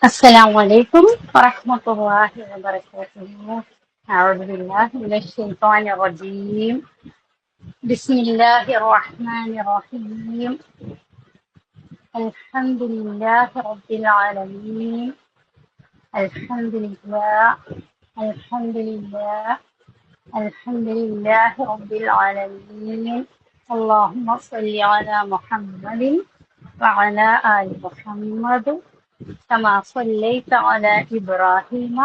السلام عليكم ورحمة الله وبركاته. أعوذ بالله من الشيطان الرجيم. بسم الله الرحمن الرحيم. الحمد لله رب العالمين. الحمد لله. الحمد لله. الحمد لله رب العالمين. اللهم صل على محمد وعلى آل محمد كما صليت على إبراهيم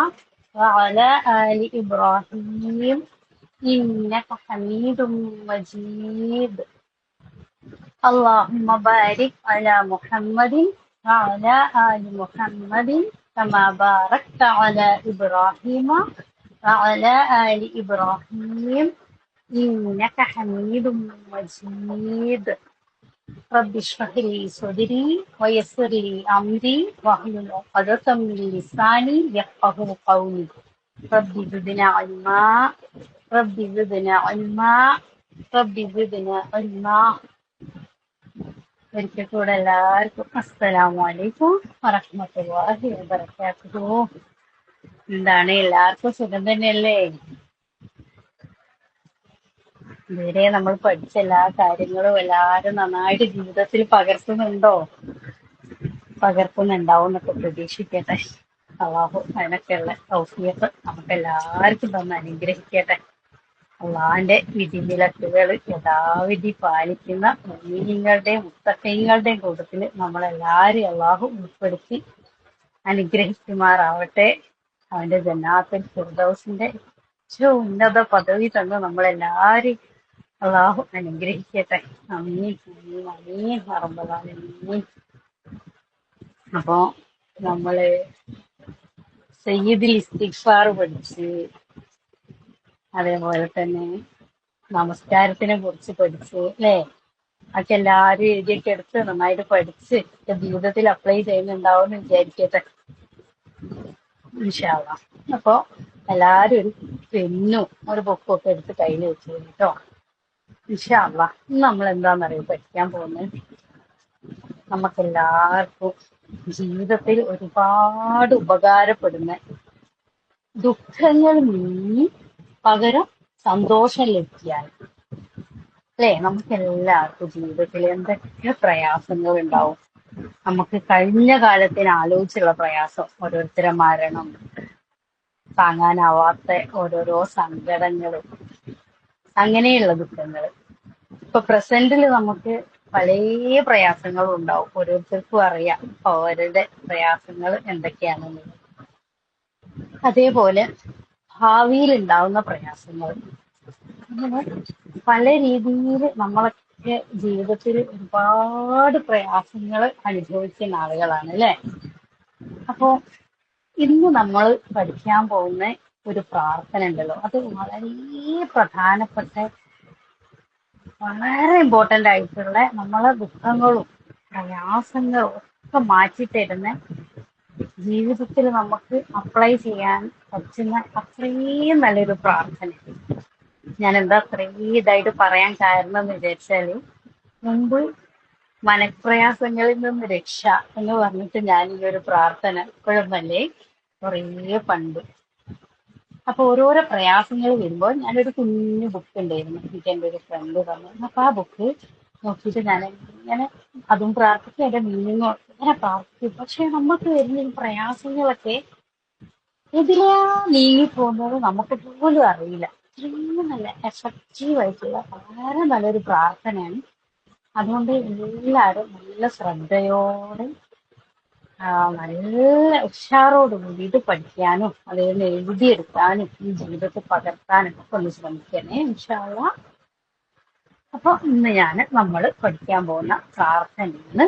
وعلى آل إبراهيم إنك حميد مجيد. اللهم بارك على محمد وعلى آل محمد كما باركت على إبراهيم وعلى آل إبراهيم إنك حميد مجيد. رب اشرح لي صدري ويسر لي أمري واحلل عقدة من لساني يفقهوا قولي. رب زدنا علما. رب زدنا علما. رب زدنا علما. ഒരിക്കൽ കൂടെ എല്ലാവർക്കും അസ്സലാമു അലൈക്കും വറഹ്മത്തുള്ളാഹി വബറകാതുഹു. എന്താണ്, എല്ലാവർക്കും സുഖം തന്നെയല്ലേ? ഇതുവരെ നമ്മൾ പഠിച്ച എല്ലാ കാര്യങ്ങളും എല്ലാവരും നന്നായിട്ട് ജീവിതത്തിൽ പകർത്തുന്നുണ്ടാവും എന്നൊക്കെ പ്രതീക്ഷിക്കട്ടെ. അള്ളാഹു അതിനൊക്കെയുള്ള തൗഫീഖ് നമുക്ക് എല്ലാവർക്കും തന്ന് അനുഗ്രഹിക്കട്ടെ. അള്ളാഹിന്റെ വിധിവിലക്കുകൾ യഥാവിധി പാലിക്കുന്ന മുഅ്മിനീങ്ങളുടെയും മുത്തഖീങ്ങളുടെയും കൂട്ടത്തിൽ നമ്മളെല്ലാവരും അള്ളാഹു ഉൾപ്പെടുത്തി അനുഗ്രഹിക്കുമാറാവട്ടെ. അവന്റെ ജന്നാത്തുൽ ഫിർദൗസിന്റെ ഏറ്റവും ഉന്നത പദവി തന്ന് നമ്മളെല്ലാവരും അള്ളാഹു അനുഗ്രഹിക്കട്ടെ. അമീൻ അമീൻ അമീൻ യാ റബ്ബൽ ആലമീൻ. അപ്പോ നമ്മള് സയ്യിദുൽ ഇസ്തിഗ്ഫാർ പഠിച്ച്, അതേപോലെ തന്നെ നമസ്കാരത്തിനെ കുറിച്ച് പഠിച്ച് അല്ലേ? അതൊക്കെ എല്ലാവരും എഴുതിയൊക്കെ എടുത്ത് നന്നായിട്ട് പഠിച്ച് ജീവിതത്തിൽ അപ്ലൈ ചെയ്യുന്നുണ്ടാവും എന്ന് വിചാരിക്കട്ടെ ഇൻഷാ അള്ളാ. അപ്പൊ എല്ലാരും ഒരു പെന്നും ഒരു ബുക്കും ഒക്കെ എടുത്ത് കയ്യിൽ വെച്ചു കേട്ടോ ഇൻഷാ അള്ളാ. ഇന്ന് നമ്മൾ എന്താണെന്നറിയോ പഠിക്കാൻ പോകുന്നത്? നമുക്കെല്ലാവർക്കും ജീവിതത്തിൽ ഒരുപാട് ഉപകാരപ്പെടുന്ന, ദുഃഖങ്ങൾ നീങ്ങി പകരം സന്തോഷം ലഭിക്കാൻ അല്ലേ? നമുക്ക് എല്ലാവർക്കും ജീവിതത്തിൽ എന്തൊക്കെ പ്രയാസങ്ങൾ ഉണ്ടാവും. നമുക്ക് കഴിഞ്ഞ കാലത്തിന് ആലോചിച്ചുള്ള പ്രയാസം, ഓരോരുത്തരുടെ മരണം, താങ്ങാനാവാത്ത ഓരോരോ സങ്കടങ്ങൾ, അങ്ങനെയുള്ള ദുഃഖങ്ങൾ. ഇപ്പൊ പ്രസന്റിൽ നമുക്ക് പല പ്രയാസങ്ങളും ഉണ്ടാവും. ഓരോരുത്തർക്കും അറിയാം അവരുടെ പ്രയാസങ്ങൾ എന്തൊക്കെയാണെന്നുള്ളത്. അതേപോലെ ഭാവിയിൽ ഉണ്ടാവുന്ന പ്രയാസങ്ങൾ, അങ്ങനെ പല രീതിയിൽ നമ്മളൊക്കെ ജീവിതത്തിൽ ഒരുപാട് പ്രയാസങ്ങൾ അനുഭവിക്കുന്ന ആളുകളാണ് അല്ലെ? അപ്പോ ഇന്ന് നമ്മൾ പഠിക്കാൻ പോകുന്ന ഒരു പ്രാർത്ഥന ഉണ്ടല്ലോ, അത് വളരെ പ്രധാനപ്പെട്ട, വളരെ ഇമ്പോർട്ടന്റ് ആയിട്ടുള്ള, നമ്മളെ ദുഃഖങ്ങളും പ്രയാസങ്ങളും ഒക്കെ മാറ്റിത്തരുന്ന, ജീവിതത്തിൽ നമുക്ക് അപ്ലൈ ചെയ്യാൻ പറ്റുന്ന അത്രയും നല്ലൊരു പ്രാർത്ഥന. ഞാൻ എന്താ അത്രയും ഇതായിട്ട് പറയാൻ കാരണം എന്ന് വിചാരിച്ചാല്, മുമ്പ് മനഃപ്രയാസങ്ങളിൽ നിന്ന് രക്ഷ എന്ന് പറഞ്ഞിട്ട് ഞാൻ ഈ ഒരു പ്രാർത്ഥന ഇപ്പോഴൊന്നല്ലേ, കുറേ പണ്ട്. അപ്പൊ ഓരോരോ പ്രയാസങ്ങൾ വരുമ്പോൾ ഞാനൊരു കുഞ്ഞു ബുക്ക് ഉണ്ടായിരുന്നു, എനിക്ക് എൻ്റെ ഒരു ഫ്രണ്ട് തന്നു. അപ്പൊ ആ ബുക്ക് നോക്കിയിട്ട് ഞാൻ ഇങ്ങനെ അതും പ്രാർത്ഥിക്കും, അതിന്റെ മീനിങ്ങോ ഇങ്ങനെ പ്രാർത്ഥിക്കും. പക്ഷെ നമുക്ക് വരുന്ന ഈ പ്രയാസങ്ങളൊക്കെ ഇതിലാ നീങ്ങി പോകുന്നത് നമുക്ക് പോലും അറിയില്ല. ഇത്രയും നല്ല എഫക്റ്റീവ് ആയിട്ടുള്ള വളരെ നല്ലൊരു പ്രാർത്ഥനയാണ്. അതുകൊണ്ട് എല്ലാവരും നല്ല ശ്രദ്ധയോടെ നല്ല ഉഷാറോടുകൂടി ഇത് പഠിക്കാനും അതിൽ നിന്ന് എഴുതിയെടുക്കാനും ഈ ജീവിതത്തിൽ പകർത്താനും ഒക്കെ ഒന്ന് ശ്രമിക്കണേ ഇൻഷാ അള്ളാ. അപ്പൊ ഇന്ന് നമ്മൾ പഠിക്കാൻ പോകുന്ന പ്രാർത്ഥനയാണ്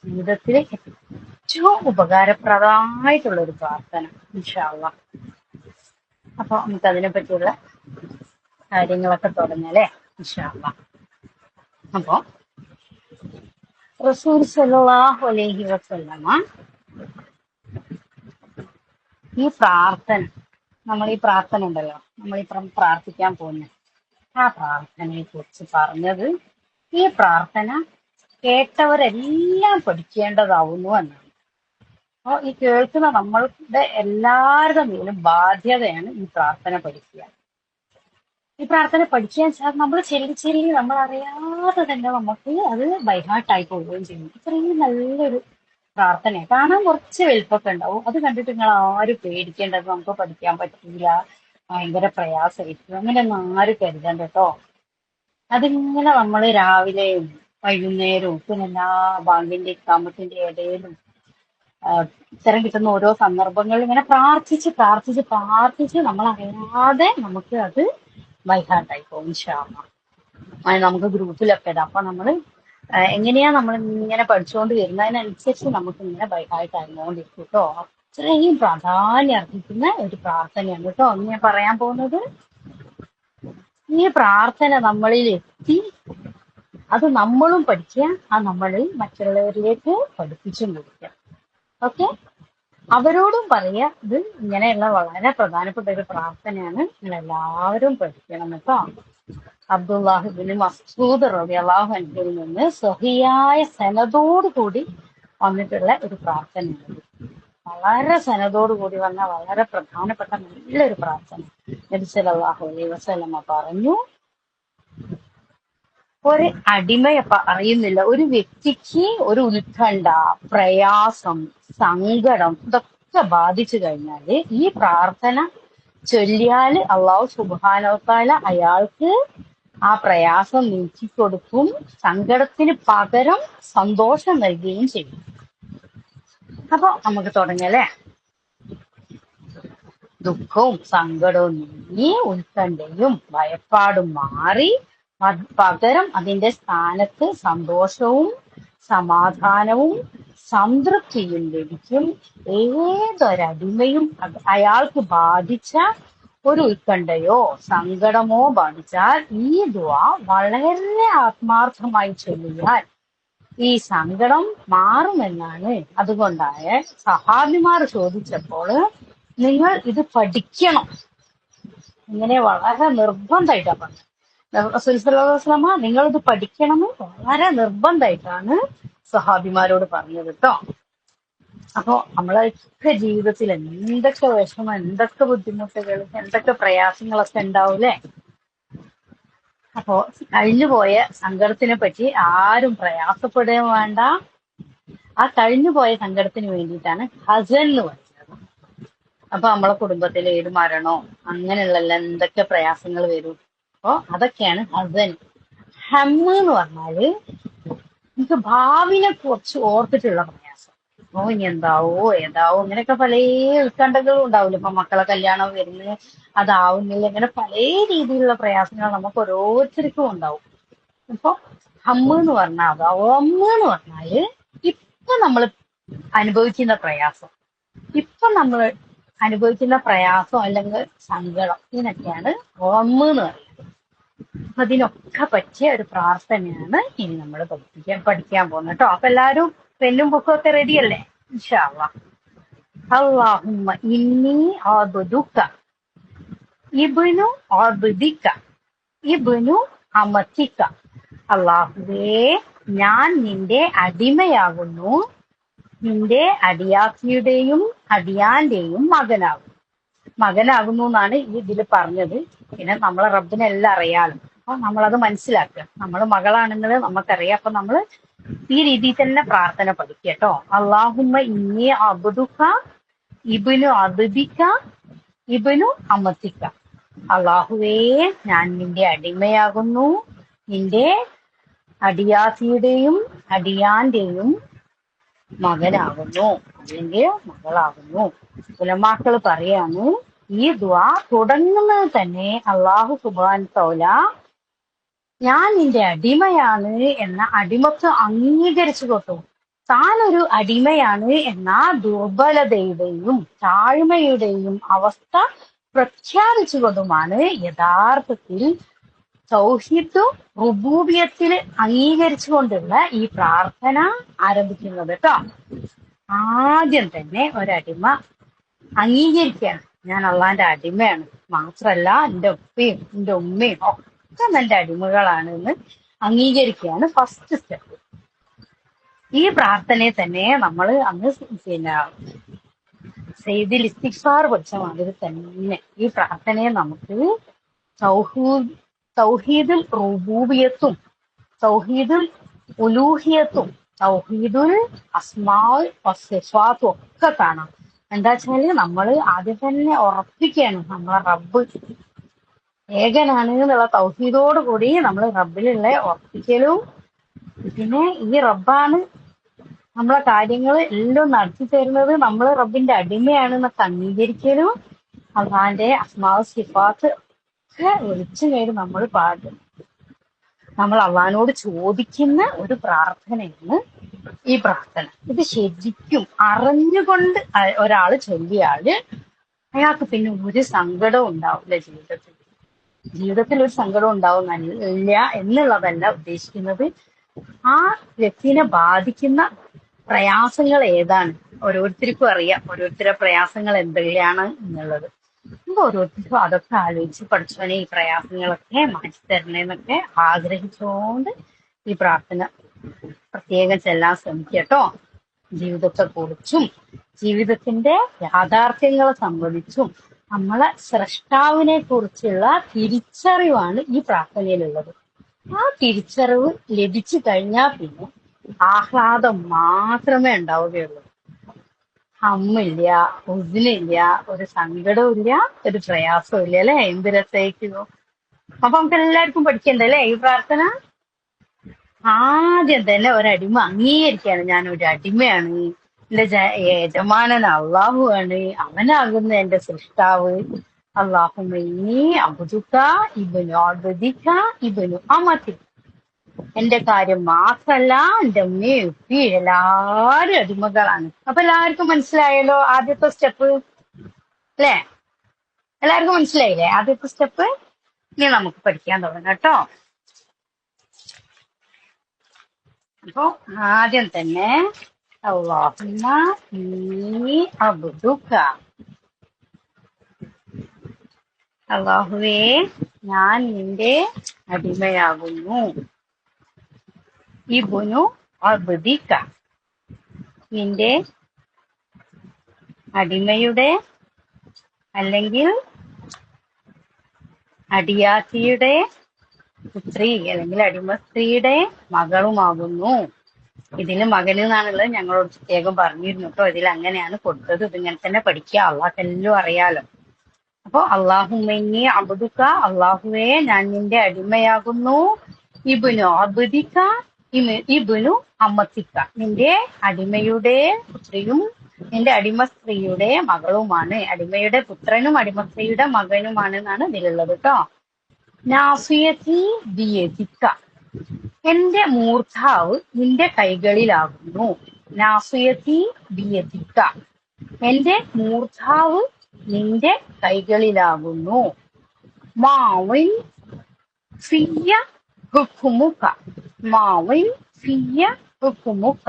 ജീവിതത്തിൽ ഏറ്റവും ഉപകാരപ്രദമായിട്ടുള്ള ഒരു പ്രാർത്ഥന ഇൻഷാ അള്ളാ. അപ്പൊ നമുക്ക് അതിനെ പറ്റിയുള്ള കാര്യങ്ങളൊക്കെ തുടങ്ങല്ലേ ഇൻഷാ അള്ളാ. അപ്പൊ റസൂൽ സല്ലല്ലാഹു അലൈഹി വസല്ലമ ഈ പ്രാർത്ഥന ഉണ്ടല്ലോ, നമ്മളിപ്പം പ്രാർത്ഥിക്കാൻ പോകുന്ന ആ പ്രാർത്ഥനയെ കുറിച്ച് പറഞ്ഞത്, ഈ പ്രാർത്ഥന കേട്ടവരെല്ലാം പഠിക്കേണ്ടതാവുന്നു എന്നാണ്. അപ്പൊ ഈ കേൾക്കുന്ന നമ്മളുടെ എല്ലാവരുടെ മേലും ബാധ്യതയാണ് ഈ പ്രാർത്ഥന പഠിക്കുക. ഈ പ്രാർത്ഥന പഠിക്കാൻ വെച്ചാൽ നമ്മൾ ചെല്ലി ചെല്ലി നമ്മൾ അറിയാതെ തന്നെ നമുക്ക് അത് ബൈഹാർട്ടായി പോവുകയും ചെയ്യും. ഇത്രയും നല്ലൊരു പ്രാർത്ഥനയാണ്. കാണാൻ കുറച്ച് വലിപ്പമൊക്കെ ഉണ്ടാവും. അത് കണ്ടിട്ട് നിങ്ങൾ ആരും പേടിക്കേണ്ടത് നമുക്ക് പഠിക്കാൻ പറ്റില്ല, ഭയങ്കര പ്രയാസമായിരിക്കും, അങ്ങനെയൊന്നും ആരും കരുതണ്ട കേട്ടോ. അതിങ്ങനെ നമ്മൾ രാവിലെയും വൈകുന്നേരവും പിന്നെ എല്ലാ ബാങ്കിന്റെ ഇക്കാമത്തിന്റെ ഇടയിലും ഇത്തരം കിട്ടുന്ന ഓരോ സന്ദർഭങ്ങളിൽ ഇങ്ങനെ പ്രാർത്ഥിച്ച് പ്രാർത്ഥിച്ച് പ്രാർത്ഥിച്ച് നമ്മൾ അറിയാതെ നമുക്ക് അത് ബൈഹാർട്ടായി പോകും. ഇൻഷാ അല്ലാഹ്. അത് നമുക്ക് ഗ്രൂപ്പിലൊക്കെ ഇടാം. അപ്പൊ നമ്മൾ എങ്ങനെയാ നമ്മൾ ഇങ്ങനെ പഠിച്ചുകൊണ്ട് വരുന്നതിനനുസരിച്ച് നമുക്ക് ഇങ്ങനെ ബൈഹാർട്ട് ആയിക്കൊണ്ടിരിക്കും കേട്ടോ. അത്രയും പ്രാധാന്യം അർഹിക്കുന്ന ഒരു പ്രാർത്ഥനയാണ് കേട്ടോ ഇന്ന് ഞാൻ പറയാൻ പോകുന്നത്. ഈ പ്രാർത്ഥന നമ്മളിൽ എത്തി അത് നമ്മളും പഠിക്കുക, ആ നമ്മളിൽ മറ്റുള്ളവരിലേക്ക് പഠിപ്പിച്ചും കൊടുക്കുക. ഓക്കെ, അവരോടും പറയുക ഇത് ഇങ്ങനെയുള്ള വളരെ പ്രധാനപ്പെട്ട ഒരു പ്രാർത്ഥനയാണ്, നിങ്ങൾ എല്ലാവരും പഠിക്കണം കേട്ടോ. അബ്ദുല്ലാഹിബ്നു മസ്ഊദ് റളിയല്ലാഹു അൻഹുവിൽ നിന്ന് സ്വഹിയായ സനദോട് കൂടി വന്നിട്ടുള്ള ഒരു പ്രാർത്ഥനയാണ്. വളരെ സനദോട് കൂടി വന്ന വളരെ പ്രധാനപ്പെട്ട നല്ലൊരു പ്രാർത്ഥന. നബി സല്ലല്ലാഹു അലൈഹി വസല്ലമ പറഞ്ഞു, ഒരു അടിമയെ പറയുന്നില്ല, ഒരു വ്യക്തിക്ക് ഒരു ഉത്കണ്ഠ, പ്രയാസം, സങ്കടം ഇതൊക്കെ ബാധിച്ചു കഴിഞ്ഞാല് ഈ പ്രാർത്ഥന ചൊല്ലിയാല് അള്ളാഹു സുബ്ഹാനഹു വ തആല അയാൾക്ക് ആ പ്രയാസം നീക്കിക്കൊടുക്കും, സങ്കടത്തിന് പകരം സന്തോഷം നൽകുകയും ചെയ്യും. അപ്പൊ നമുക്ക് തുടങ്ങല്ലേ. ദുഃഖവും സങ്കടവും നീങ്ങി ഉത്കണ്ഠയും ഭയപ്പാടും മാറി പകരം അതിന്റെ സ്ഥാനത്ത് സന്തോഷവും സമാധാനവും സംതൃപ്തിയും ലഭിക്കും. ഏതൊരടിമയും അയാൾക്ക് ബാധിച്ച ഒരു ഉത്കണ്ഠയോ സങ്കടമോ ബാധിച്ചാൽ ഈ ദുആ വളരെ ആത്മാർത്ഥമായി ചൊല്ലിയാൽ ഈ സങ്കടം മാറുമെന്നാണ്. അതുകൊണ്ടായ സഹാബിമാർ ചോദിച്ചപ്പോൾ നിങ്ങൾ ഇത് പഠിക്കണം, ഇങ്ങനെ വളരെ നിർബന്ധമായിട്ടാണ് പറഞ്ഞത്. റസൂൽ സല്ലല്ലാഹു അലൈഹി വസല്ലമ നിങ്ങൾ ഇത് പഠിക്കണമെന്ന് വളരെ നിർബന്ധമായിട്ടാണ് സഹാബിമാരോട് പറഞ്ഞത് കേട്ടോ. അപ്പൊ നമ്മളൊക്കെ ജീവിതത്തിൽ എന്തൊക്കെ വിഷമം, എന്തൊക്കെ ബുദ്ധിമുട്ടുകൾ, എന്തൊക്കെ പ്രയാസങ്ങളൊക്കെ ഉണ്ടാവൂലേ. അപ്പോ കഴിഞ്ഞുപോയ സങ്കടത്തിനെ പറ്റി ആരും പ്രയാസപ്പെടുകയും വേണ്ട. ആ കഴിഞ്ഞുപോയ സങ്കടത്തിന് വേണ്ടിയിട്ടാണ് ഹസൻ എന്ന് പറയുന്നത്. അപ്പൊ നമ്മളെ കുടുംബത്തിലെ ഏത് മരണോ അങ്ങനെയുള്ള എന്തൊക്കെ പ്രയാസങ്ങൾ വരും, അപ്പൊ അതൊക്കെയാണ് ഹസൻ. ഹമ്മ് എന്ന് പറഞ്ഞാല് നമുക്ക് ഭാവിനെ കുറിച്ച് ഓർത്തിട്ടുള്ള പ്രയാസം. ഓ ഇനി എന്താവോ ഏതാവോ അങ്ങനെയൊക്കെ പല ഉത്കണ്ഠകളും ഉണ്ടാവില്ല. ഇപ്പൊ മക്കളെ കല്യാണം വരുന്നത് അതാവുന്നില്ല, ഇങ്ങനെ പല രീതിയിലുള്ള പ്രയാസങ്ങൾ നമുക്ക് ഓരോരുത്തർക്കും ഉണ്ടാവും. ഇപ്പൊ ഹമ്മ് എന്ന് പറഞ്ഞാൽ അത് ഒമ്മ് എന്ന് പറഞ്ഞാല് ഇപ്പൊ നമ്മൾ അനുഭവിക്കുന്ന പ്രയാസം, ഇപ്പൊ നമ്മൾ അനുഭവിക്കുന്ന പ്രയാസം അല്ലെങ്കിൽ സങ്കടം, ഇതിനൊക്കെയാണ് ഒമ്മ് എന്ന് പറയുന്നത്. അതിനൊക്കെ പറ്റിയ ഒരു പ്രാർത്ഥനയാണ് ഇനി നമ്മൾ പഠിക്കാൻ പോകുന്നത് കേട്ടോ. അപ്പൊ എല്ലാരും പെന്നും ബുക്കും ഒക്കെ റെഡിയല്ലേ? ഇൻഷാ അല്ലാഹ്. അല്ലാഹുമ്മ ഇന്നി അബ്ദുക ഇബ്നു അബ്ദിക ഇബ്നു അമതിക. അല്ലാഹുവേ, ഞാൻ നിന്റെ അടിമയാകുന്നു, നിന്റെ അടിയാത്തിയുടെയും അടിയാന്റെയും മകനാകുന്നു എന്നാണ് ഈ ഇതിൽ പറഞ്ഞത്. പിന്നെ നമ്മളെ റബ്ബിനെ എല്ലാം അറിയാലോ, അപ്പൊ നമ്മളത് മനസ്സിലാക്കുക. നമ്മൾ മകളാണെന്നത് നമുക്കറിയാം. അപ്പൊ നമ്മൾ ഈ രീതിയിൽ തന്നെ പ്രാർത്ഥന പഠിക്കുക കേട്ടോ. അല്ലാഹുമ്മ ഇന്നി അബ്ദുക ഇബ്നു അബ്ദിക ഇബ്നു അമതിക. അല്ലാഹുവേ, ഞാൻ നിന്റെ അടിമയാകുന്നു, നിന്റെ അടിയാത്തിയുടെയും അടിയാന്റെയും മകനാകുന്നു അല്ലെങ്കിൽ മകളാകുന്നു. ഉലമാക്കൾ പറയാണ്, ഈ ദുആ തുടങ്ങുന്നത് തന്നെ അല്ലാഹു സുബ്ഹാനഹു തആല ഞാൻ നിന്റെ അടിമയാണ് എന്ന അടിമത്വം അംഗീകരിച്ചു കൊണ്ടു, താൻ ഒരു അടിമയാണ് എന്ന ദുർബലതയുടെയും താഴ്മയുടെയും അവസ്ഥ പ്രഖ്യാപിച്ചുകൊണ്ടുമാണ് യഥാർത്ഥത്തിൽ തൗഹീദും റുബൂബിയത്തില് അംഗീകരിച്ചുകൊണ്ടുള്ള ഈ പ്രാർത്ഥന ആരംഭിക്കുന്നത് കേട്ടോ. ആദ്യം തന്നെ ഒരടിമ അംഗീകരിക്കുകയാണ്, ഞാൻ അള്ളാന്റെ അടിമയാണ്, മാത്രല്ല എൻ്റെ ഉപ്പയും എൻ്റെ ഉമ്മയും ഒക്കെ എൻ്റെ അടിമകളാണ് എന്ന് അംഗീകരിക്കുകയാണ് ഫസ്റ്റ് സ്റ്റെപ്പ്. ഈ പ്രാർത്ഥനയെ തന്നെ നമ്മൾ അന്ന് പിന്നെ സെയ്ദിൽ ഇസ്തിഗ്ഫാർ പഠിച്ച മാതിരി തന്നെ ഈ പ്രാർത്ഥനയെ നമുക്ക് തൗഹീദുൽ റുബൂബിയത്തും തൗഹീദുൽ ഉലൂഹിയത്തും തൗഹീദുൽ അസ്മാഉൽ വസിഫാത്തും ഒക്കെ കാണാം. എന്താ വെച്ചാല് നമ്മൾ ആദ്യം തന്നെ ഉറപ്പിക്കുകയാണ് നമ്മളെ റബ്ബ് ഏകനാണ് എന്നുള്ള തൗഹീദോട് കൂടി നമ്മൾ റബ്ബിലുള്ള ഉറപ്പിക്കലും, പിന്നെ ഈ റബ്ബാണ് നമ്മളെ കാര്യങ്ങൾ എല്ലാം നടത്തി തരുന്നത്, നമ്മൾ റബ്ബിന്റെ അടിമയാണെന്നൊക്കെ അംഗീകരിക്കലും, അള്ളാന്റെ അസ്മാവ് സിഫാത്ത് ഒക്കെ വിളിച്ചു നേടി നമ്മൾ പാടും. നമ്മൾ അള്ളഹാനോട് ചോദിക്കുന്ന ഒരു പ്രാർത്ഥനയാണ് ഈ പ്രാർത്ഥന. ഇത് ശരിക്കും അറിഞ്ഞുകൊണ്ട് ഒരാള് ചൊല്ലിയാല് അയാൾക്ക് പിന്നെ ഒരു സങ്കടവും ഉണ്ടാവില്ല ജീവിതത്തിൽ ഒരു സങ്കടം ഉണ്ടാവുന്നില്ല എന്നുള്ളതല്ല ഉദ്ദേശിക്കുന്നത്. ആ വ്യക്തിനെ ബാധിക്കുന്ന പ്രയാസങ്ങൾ ഏതാണ് ഓരോരുത്തർക്കും അറിയാം, ഓരോരുത്തരുടെ പ്രയാസങ്ങൾ എന്തൊക്കെയാണ് എന്നുള്ളത്. അപ്പൊ ഓരോരുത്തർക്കും അതൊക്കെ ആലോചിച്ച് പഠിച്ചവനെ ഈ പ്രയാസങ്ങളൊക്കെ മാറ്റി തരണേന്നൊക്കെ ആഗ്രഹിച്ചുകൊണ്ട് ഈ പ്രാർത്ഥന പ്രത്യേകം ചെല്ലാൻ ശ്രമിക്കട്ടോ. ജീവിതത്തെ കുറിച്ചും ജീവിതത്തിന്റെ യാഥാർത്ഥ്യങ്ങളെ സംബന്ധിച്ചും നമ്മളെ സ്രഷ്ടാവിനെ കുറിച്ചുള്ള തിരിച്ചറിവാണ് ഈ പ്രാർത്ഥനയിലുള്ളത്. ആ തിരിച്ചറിവ് ലഭിച്ചു കഴിഞ്ഞാൽ പിന്നെ ആഹ്ലാദം മാത്രമേ ഉണ്ടാവുകയുള്ളൂ. ഹമ്മില്ല, ഉസിനില്ല, ഒരു സങ്കടവും ഇല്ല, ഒരു പ്രയാസവും ഇല്ല. അല്ലെ? എന്ത് രസമായിരിക്കുന്നു. അപ്പൊ നമുക്ക് എല്ലാവർക്കും പഠിക്കണ്ടല്ലേ ഈ പ്രാർത്ഥന? ആദ്യം തന്നെ ഒരടിമ അംഗീകരിക്കാണ്, ഞാൻ ഒരു അടിമയാണ്, എന്റെ യജമാനൻ അള്ളാഹു ആണ്, അവനാകുന്ന എന്റെ സൃഷ്ടാവ്. അള്ളാഹുമ്മ അബ്ദുക ഇബ്നു അബ്ദിക ഇബ്നു അമതിക. എന്റെ കാര്യം മാത്രല്ല, എന്റെ ഉമ്മയും ഉപ്പയും എല്ലാരും അടിമകളാണ്. അപ്പൊ എല്ലാവർക്കും മനസ്സിലായല്ലോ ആദ്യത്തെ സ്റ്റെപ്പ് അല്ലേ? എല്ലാവർക്കും മനസ്സിലായില്ലേ ആദ്യത്തെ സ്റ്റെപ്പ്? ഇനി നമുക്ക് പഠിക്കാൻ തുടങ്ങാം കേട്ടോ. അപ്പൊ ആദ്യം തന്നെ അല്ലാഹുമ്മ ഇന്നി അബ്ദുക, അല്ലാഹുവേ ഞാൻ നിന്റെ അടിമയാകുന്നു. ഇബ്നു അബ്ദിക, നിന്റെ അടിമയുടെ അല്ലെങ്കിൽ അടിയാത്തിയുടെ പുത്രി അല്ലെങ്കിൽ അടിമ സ്ത്രീയുടെ മകളുമാകുന്നു. ഇതില് മകന് എന്നാണുള്ളത്, ഞങ്ങളോട് പ്രത്യേകം പറഞ്ഞിരുന്നു കേട്ടോ. ഇതിൽ അങ്ങനെയാണ് കൊടുത്തത്. ഇതിങ്ങനെ തന്നെ പഠിക്കുക, അള്ളാഹ്ക്കെല്ലാം അറിയാലോ. അപ്പൊ അല്ലാഹുമ്മ അബ്ദുക, അള്ളാഹുവേ ഞാൻ നിന്റെ അടിമയാകുന്നു. ഇബ്നു അബ്ദിക ഇബ്നു അമതിക, നിന്റെ അടിമയുടെ പുത്രിയും നിന്റെ അടിമ സ്ത്രീയുടെ മകളുമാണ്. അടിമയുടെ പുത്രനും അടിമ സ്ത്രീയുടെ മകനുമാണ് എന്നാണ് ഇതിലുള്ളത് കേട്ടോ. നാസിയത്തി ബിയദിക, എന്റെ മൂർധാവ് നിന്റെ കൈകളിലാകുന്നു. നാസിയത്തി ബിയദിക, എന്റെ മൂർധാവ് നിന്റെ കൈകളിലാകുന്നു. മാവിൻ ഫിയ ഹുക്മുക, മാവിൻ ഫിയ ഹുക്മുക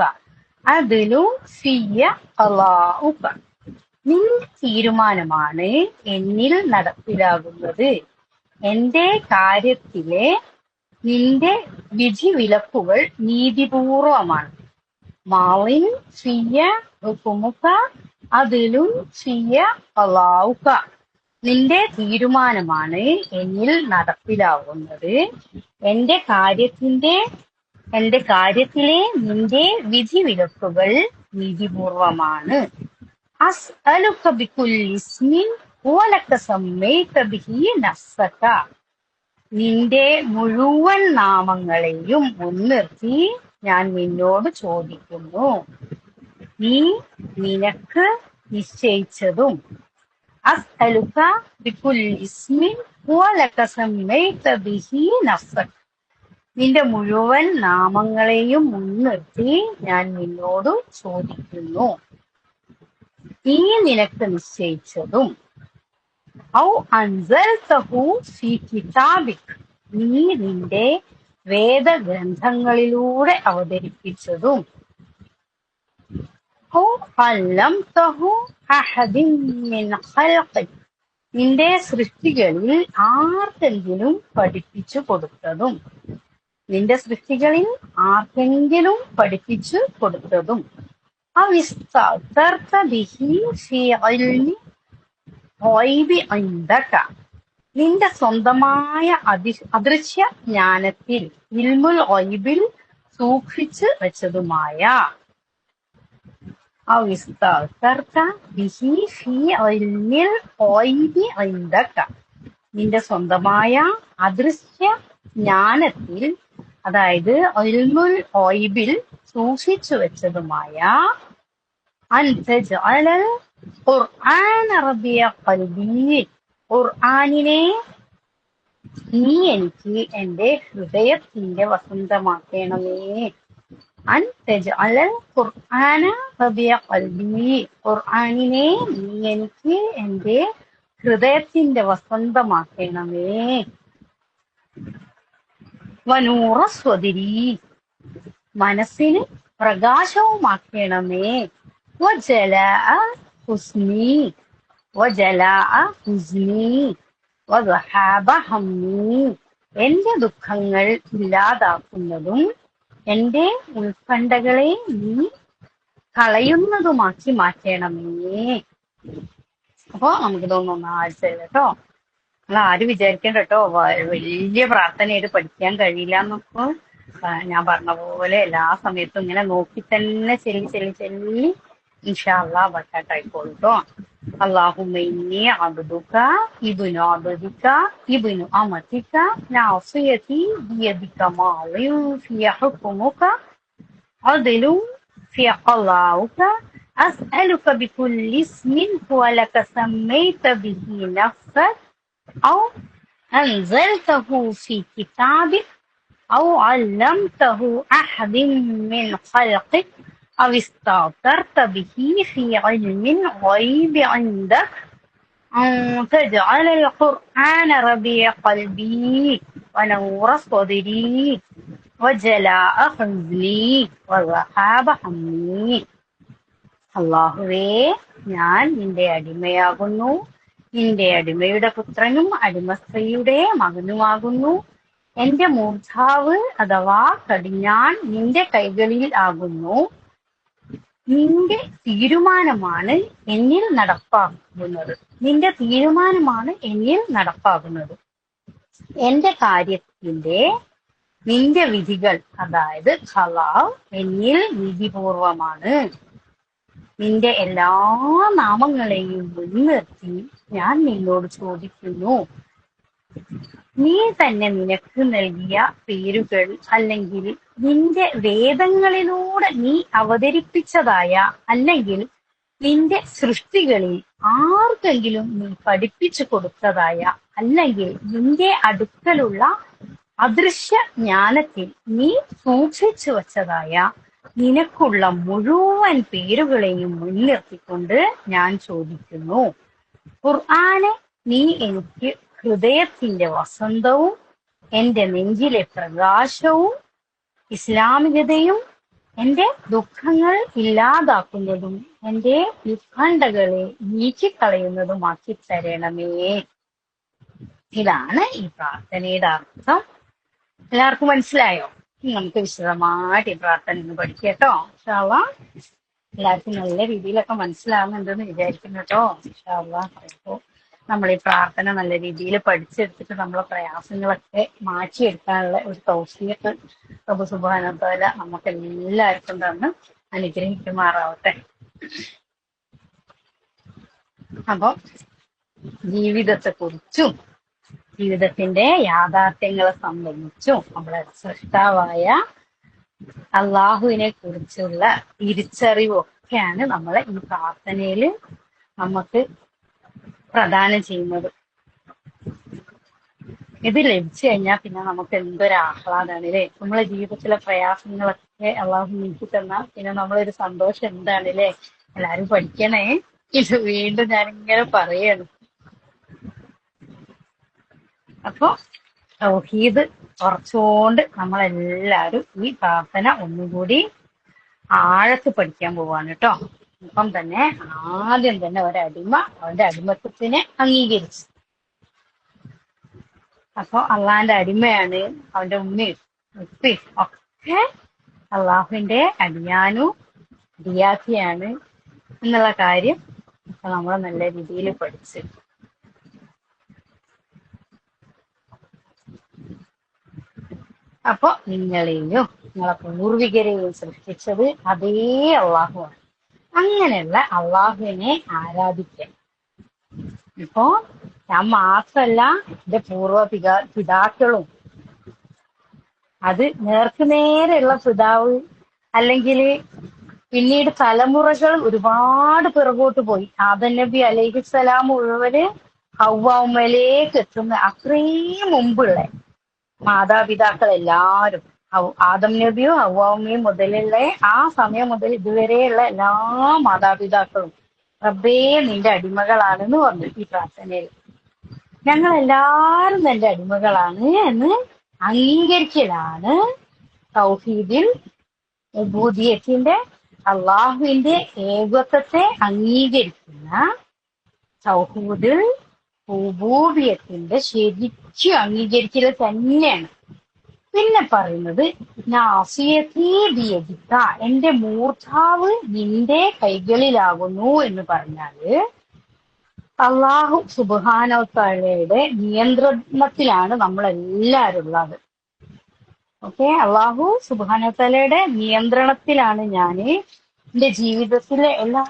അദ്ലു ഫിയ ഖളാഉക, നിന്റെ തീരുമാനമാണ് എന്നിൽ നടപ്പിലാകുന്നത്. എന്റെ കാര്യത്തിലെ നിന്റെ വിധിവിലക്കുകൾ നീതിപൂർവമാണ്. മാവിൻ ഫിയ ഹുക്മുക അദ്ലു ഫിയ ഖളാഉക, നിന്റെ തീരുമാനമാണ് എന്നിൽ നടപ്പിലാവുന്നത്. എന്റെ കാര്യത്തിലെ നിന്റെ വിധിവിലക്കുകൾ നീതിപൂർവമാണ്. അസ്അലുക ബികുല്ലി ഇസ്മിൻ ഹുവ ലക സമ്മൈത ബിഹി നഫ്സക, നിന്റെ മുഴുവൻ നാമങ്ങളെയും മുൻനിർത്തി ഞാൻ നിന്നോട് ചോദിക്കുന്നു. നീ നിനക്ക് നിശ്ചയിച്ചതും. അസ്അലുക ബികുല്ലി ഇസ്മിൻ ഹുവ ലക സമ്മൈത ബിഹി നഫ്സക, നിന്റെ മുഴുവൻ നാമങ്ങളെയും മുൻനിർത്തി ഞാൻ നിന്നോട് ചോദിക്കുന്നു. നീ നിനക്ക് നിശ്ചയിച്ചതും. ഔ അൻസൽതഹു ഫീ കിതാബിക്, നീ നിന്റെ വേദഗ്രന്ഥങ്ങളിലൂടെ അവതരിപ്പിച്ചതും. ഔ അല്ലംതഹു അഹദിൻ മിൻ ഖൽഖിക്, നിന്റെ സൃഷ്ടികളിൽ ആർക്കെങ്കിലും പഠിപ്പിച്ചു കൊടുത്തതും. നിന്റെ സൃഷ്ടികളിൽ ആർക്കെങ്കിലും പഠിപ്പിച്ചു കൊടുത്തതും അവിസ്തർത്ത ബിഹി ഫീ ഇൽമി ഗൈബി ഇൻദക, നിന്റെ സ്വന്തമായ അദൃശ്യ ജ്ഞാനത്തിൽ ഇൽമുൽ ഗൈബിൽ സൂക്ഷിച്ചു വെച്ചതുമായ അവിസ്തർത്ത ബിഹി ഫീ ഇൽമിൽ ഗൈബി ഇൻദക, നിന്റെ സ്വന്തമായ അദൃശ്യ ജ്ഞാനത്തിൽ, അതായത് ഇൽമുൽ ഗൈബിൽ സൂക്ഷിച്ചു വെച്ചതുമായ അൻ തജ്അലൽ ഖുർആന റബിയ ഖൽബി, ഖുർആനിനെ നീ എനിക്ക് എന്റെ ഹൃദയത്തിന്റെ വസന്തമാക്കണമേ. അൻ തജ്അലൽ ഖുർആന റബിയ ഖൽബി, ഖുർആനിനെ നീ എനിക്ക് എന്റെ ഹൃദയത്തിന്റെ വസന്തമാക്കണമേ. വനൂറ സ്വദിരി, മനസ്സിന് പ്രകാശവുമാക്കണമേ. വജലാഅ ഹുസ്നി, വജലാഅ ഹുസ്നി, വദഹാബ ഹമ്മി, എന്റെ ദുഃഖങ്ങൾ ഇല്ലാതാക്കുന്നതും എന്റെ ഉത്കണ്ഠകളെ നീ കളയുന്നതുമാക്കി മാറ്റണമേ. അപ്പൊ നമുക്ക് തോന്നുന്നു ആഴ്ച കേട്ടോ. നമ്മൾ ആരും വിചാരിക്കണ്ട കേട്ടോ വലിയ പ്രാർത്ഥനയായിട്ട് പഠിക്കാൻ കഴിയില്ല എന്നൊക്കെ. ഞാൻ പറഞ്ഞ പോലെ എല്ലാ സമയത്തും ഇങ്ങനെ നോക്കി തന്നെ ചെല്ലി ഇൻഷാ അല്ലാഹ് ബർക്കാത്തായിക്കോളും കേട്ടോ. അല്ലാഹുമ്മ ഇന്നി അബ്ദുക ഇബ്നു അബ്ദിക ഇബ്നു അമതിക നാസിയതി ബിയദിക മാളിൻ ഫീ ഹുക്മുക അദ്ലു ഫീ ഖളാഉക അസ്അലുക ബികുല്ലി ഇസ്മിൻ ഹുവ ലക സമ്മൈത ബിഹി നഫ്സക ഔ അൻസൽതഹു ഫീ കിതാബിക ഔ അല്ലംതഹു അഹദിൻ മിൻ ഖൽഖിക أو استأثرت به في علم الغيب عندك أن تجعل القرآن ربيع قلبي ونور صدري وجلاء حزني وذهاب همي. അല്ലാഹുവേ, ഞാൻ നിന്റെ അടിമയാകുന്നു, നിന്റെ അടിമയുടെ പുത്രനും അടിമസ്ത്രീയുടെ മകനുമാകുന്നു. എന്റെ മൂർധാവ് അഥവാ കടിഞ്ഞാൺ നിന്റെ കൈകളിൽ ആകുന്നു. നിന്റെ തീരുമാനമാണ് എന്നിൽ നടപ്പാകുന്നത്, നിന്റെ തീരുമാനമാണ് എന്നിൽ നടപ്പാകുന്നത്. എന്റെ കാര്യത്തിന്റെ നിന്റെ വിധികൾ, അതായത് ഖലാ, എന്നിൽ വിധിപൂർവമാണ്. നിന്റെ എല്ലാ നാമങ്ങളെയും മുൻനിർത്തി ഞാൻ നിന്നോട് ചോദിക്കുന്നു, നീ തന്നെ നിനക്ക് നൽകിയ പേരുകൾ അല്ലെങ്കിൽ നിന്റെ വേദങ്ങളിലൂടെ നീ അവതരിപ്പിച്ചതായ അല്ലെങ്കിൽ നിന്റെ സൃഷ്ടികളിൽ ആർക്കെങ്കിലും നീ പഠിപ്പിച്ചു കൊടുത്തതായ അല്ലെങ്കിൽ നിന്റെ അടുക്കലുള്ള അദൃശ്യ ജ്ഞാനത്തിൽ നീ സൂക്ഷിച്ചു വച്ചതായ നിനക്കുള്ള മുഴുവൻ പേരുകളെയും മുൻനിർത്തിക്കൊണ്ട് ഞാൻ ചോദിക്കുന്നു, ഖുർആനെ നീ എനിക്ക് ഹൃദയത്തിന്റെ വസന്തവും എന്റെ നെഞ്ചിലെ പ്രകാശവും ഇസ്ലാമികതയും എന്റെ ദുഃഖങ്ങൾ ഇല്ലാതാക്കുന്നതും എന്റെ ഉത്കണ്ഠകളെ നീക്കിക്കളയുന്നതുമാക്കി തരണമേ. ഇതാണ് ഈ പ്രാർത്ഥനയുടെ അർത്ഥം. എല്ലാവർക്കും മനസ്സിലായോ? നമുക്ക് വിശദമായിട്ട് ഈ പ്രാർത്ഥന ഇന്ന് പഠിക്കാം കേട്ടോ. ഇൻഷാ അല്ലാഹ് എല്ലാവർക്കും നല്ല രീതിയിലൊക്കെ മനസ്സിലാവുന്നുണ്ടെന്ന് വിചാരിക്കുന്നു കേട്ടോ. ഇൻഷാ അല്ലാഹ് അപ്പോ നമ്മൾ ഈ പ്രാർത്ഥന നല്ല രീതിയിൽ പഠിച്ചെടുത്തിട്ട് നമ്മളെ പ്രയാസങ്ങളൊക്കെ മാറ്റിയെടുക്കാനുള്ള ഒരു തൗഫീഖ് റബ്ബ് സുബ്ഹാനഹു വ തആല നമുക്ക് എല്ലാവർക്കും തന്ന് അനുഗ്രഹിക്കുമാറാവട്ടെ. അപ്പൊ ജീവിതത്തെ കുറിച്ചും ജീവിതത്തിന്റെ യാഥാർത്ഥ്യങ്ങളെ സംബന്ധിച്ചും നമ്മളെ സൃഷ്ടാവായ അള്ളാഹുവിനെ കുറിച്ചുള്ള തിരിച്ചറിവൊക്കെയാണ് നമ്മളെ ഈ പ്രാർത്ഥനയിൽ നമുക്ക് പ്രദാനം ചെയ്യുന്നത്. ഇത് ലഭിച്ചു കഴിഞ്ഞാൽ പിന്നെ നമുക്ക് എന്തൊരു ആഹ്ലാദാണ് അല്ലേ. നമ്മളെ ജീവിതത്തിലെ പ്രയാസങ്ങളൊക്കെ അള്ളാഹു നീക്കി തന്നാൽ പിന്നെ നമ്മളൊരു സന്തോഷം എന്താണ് അല്ലേ. എല്ലാരും പഠിക്കണേ. ഇത് വീണ്ടും ഞാനിങ്ങനെ പറയാണ്. അപ്പൊ തൗഹീദ് കുറച്ചുകൊണ്ട് നമ്മളെല്ലാരും ഈ പ്രാർത്ഥന ഒന്നുകൂടി ആഴത്ത് പഠിക്കാൻ പോവാണ് കേട്ടോ. അപ്പം തന്നെ ആദ്യം തന്നെ ഒരടിമ അവന്റെ അടിമത്വത്തിനെ അംഗീകരിച്ചു. അപ്പൊ അള്ളാന്റെ അടിമയാണ് അവന്റെ ഉമ്മയും. ഉപ്പയും ഒക്കെ അള്ളാഹുവിന്റെ അടിയാനും ദിയാത്തിയാണ് എന്നുള്ള കാര്യം നമ്മൾ നല്ല രീതിയിൽ പഠിച്ച്. അപ്പൊ നിങ്ങളെയും നിങ്ങളെ പൂർവികരെയും സൃഷ്ടിച്ചത് അതേ അള്ളാഹുവാണ്. അങ്ങനെയുള്ള അള്ളാഹുവിനെ ആരാധിക്കാൻ. ഇപ്പോ ഞാൻ മാത്രല്ല, എന്റെ പിതാക്കളും അത് നേർക്കുനേരെയുള്ള പിതാവ് അല്ലെങ്കിൽ പിന്നീട് തലമുറകൾ ഒരുപാട് പിറകോട്ട് പോയി. ആദം നബി അലൈഹിസ്സലാം മുഴുവന് ഹവ്വ ഉമ്മയിലേക്ക് എത്തുന്ന അത്രയും മുമ്പുള്ള മാതാപിതാക്കൾ എല്ലാവരും ആദം നബിയും ഹവ്വ ഉമ്മയും മുതലുള്ള ആ സമയം മുതൽ ഇതുവരെയുള്ള എല്ലാ മാതാപിതാക്കളും റബ്ബേ നിന്റെ അടിമകളാണെന്ന് പറഞ്ഞു ഈ പ്രാർത്ഥനയിൽ. ഞങ്ങൾ എല്ലാവരും നിന്റെ അടിമകളാണ് എന്ന് അംഗീകരിക്കലാണ് തൗഹീദിൽ ഉബൂദിയത്തിന്റെ അള്ളാഹുവിന്റെ ഏകത്വത്തെ അംഗീകരിക്കുന്ന തൗഹീദിൽ ഉബൂദിയത്തിന്റെ ശരിക്കും അംഗീകരിക്കൽ തന്നെയാണ്. പിന്നെ പറയുന്നത് നാസിയതീ ബിയദിക, എന്റെ മൂർധാവ് നിന്റെ കൈകളിലാകുന്നു എന്ന് പറഞ്ഞാല് അള്ളാഹു സുബ്ഹാനഹു തആലയുടെ നിയന്ത്രണത്തിലാണ് നമ്മളെല്ലാവരും ഉള്ളത്. ഓക്കെ, അള്ളാഹു സുബ്ഹാനഹു തആലയുടെ നിയന്ത്രണത്തിലാണ് ഞാന് എന്റെ ജീവിതത്തിലെ എല്ലാ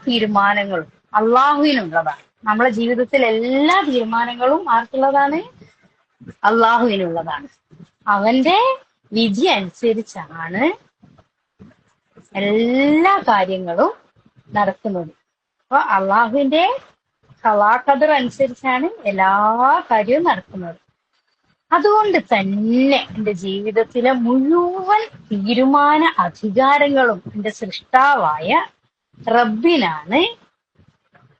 തീരുമാനങ്ങളും അള്ളാഹുവിനുള്ളതാണ്. നമ്മളെ ജീവിതത്തിലെ എല്ലാ തീരുമാനങ്ങളും ആർക്കുള്ളതാണ്? അള്ളാഹുവിനുള്ളതാണ്. അവന്റെ വിധി അനുസരിച്ചാണ് എല്ലാ കാര്യങ്ങളും നടക്കുന്നത്. അപ്പൊ അള്ളാഹുവിന്റെ ഖദർ അനുസരിച്ചാണ് എല്ലാ കാര്യവും നടക്കുന്നത്. അതുകൊണ്ട് തന്നെ എന്റെ ജീവിതത്തിലെ മുഴുവൻ തീരുമാന അധികാരങ്ങളും എന്റെ സൃഷ്ടാവായ റബ്ബിനാണ്.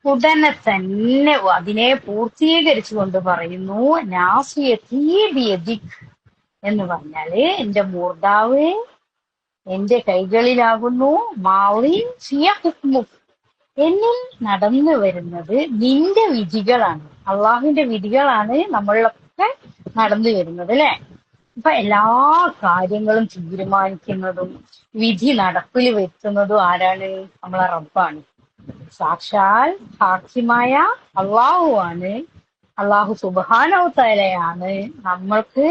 ഉടനെ തന്നെ അതിനെ പൂർത്തീകരിച്ചുകൊണ്ട് പറയുന്നു നാസിയതീ ബിയദിക് എന്ന് പറഞ്ഞാല് എന്റെ മൂർധാവ് എന്റെ കൈകളിലാകുന്നു. മാളി ഫിയ ഹുക്മുക്, എന്നിൽ നടന്നു വരുന്നത് നിന്റെ വിധികളാണ്. അള്ളാഹുവിന്റെ വിധികളാണ് നമ്മളിലൊക്കെ നടന്നു വരുന്നത് അല്ലെ. അപ്പൊ എല്ലാ കാര്യങ്ങളും തീരുമാനിക്കുന്നതും വിധി നടപ്പിൽ വരുത്തുന്നതും ആരാണ്? നമ്മളെ റബ്ബാണ്. സാക്ഷാൽ ഹാക്കിമായ അള്ളാഹു ആണ്. അള്ളാഹു സുബ്ഹാനഹു തആലയാണ് നമ്മൾക്ക്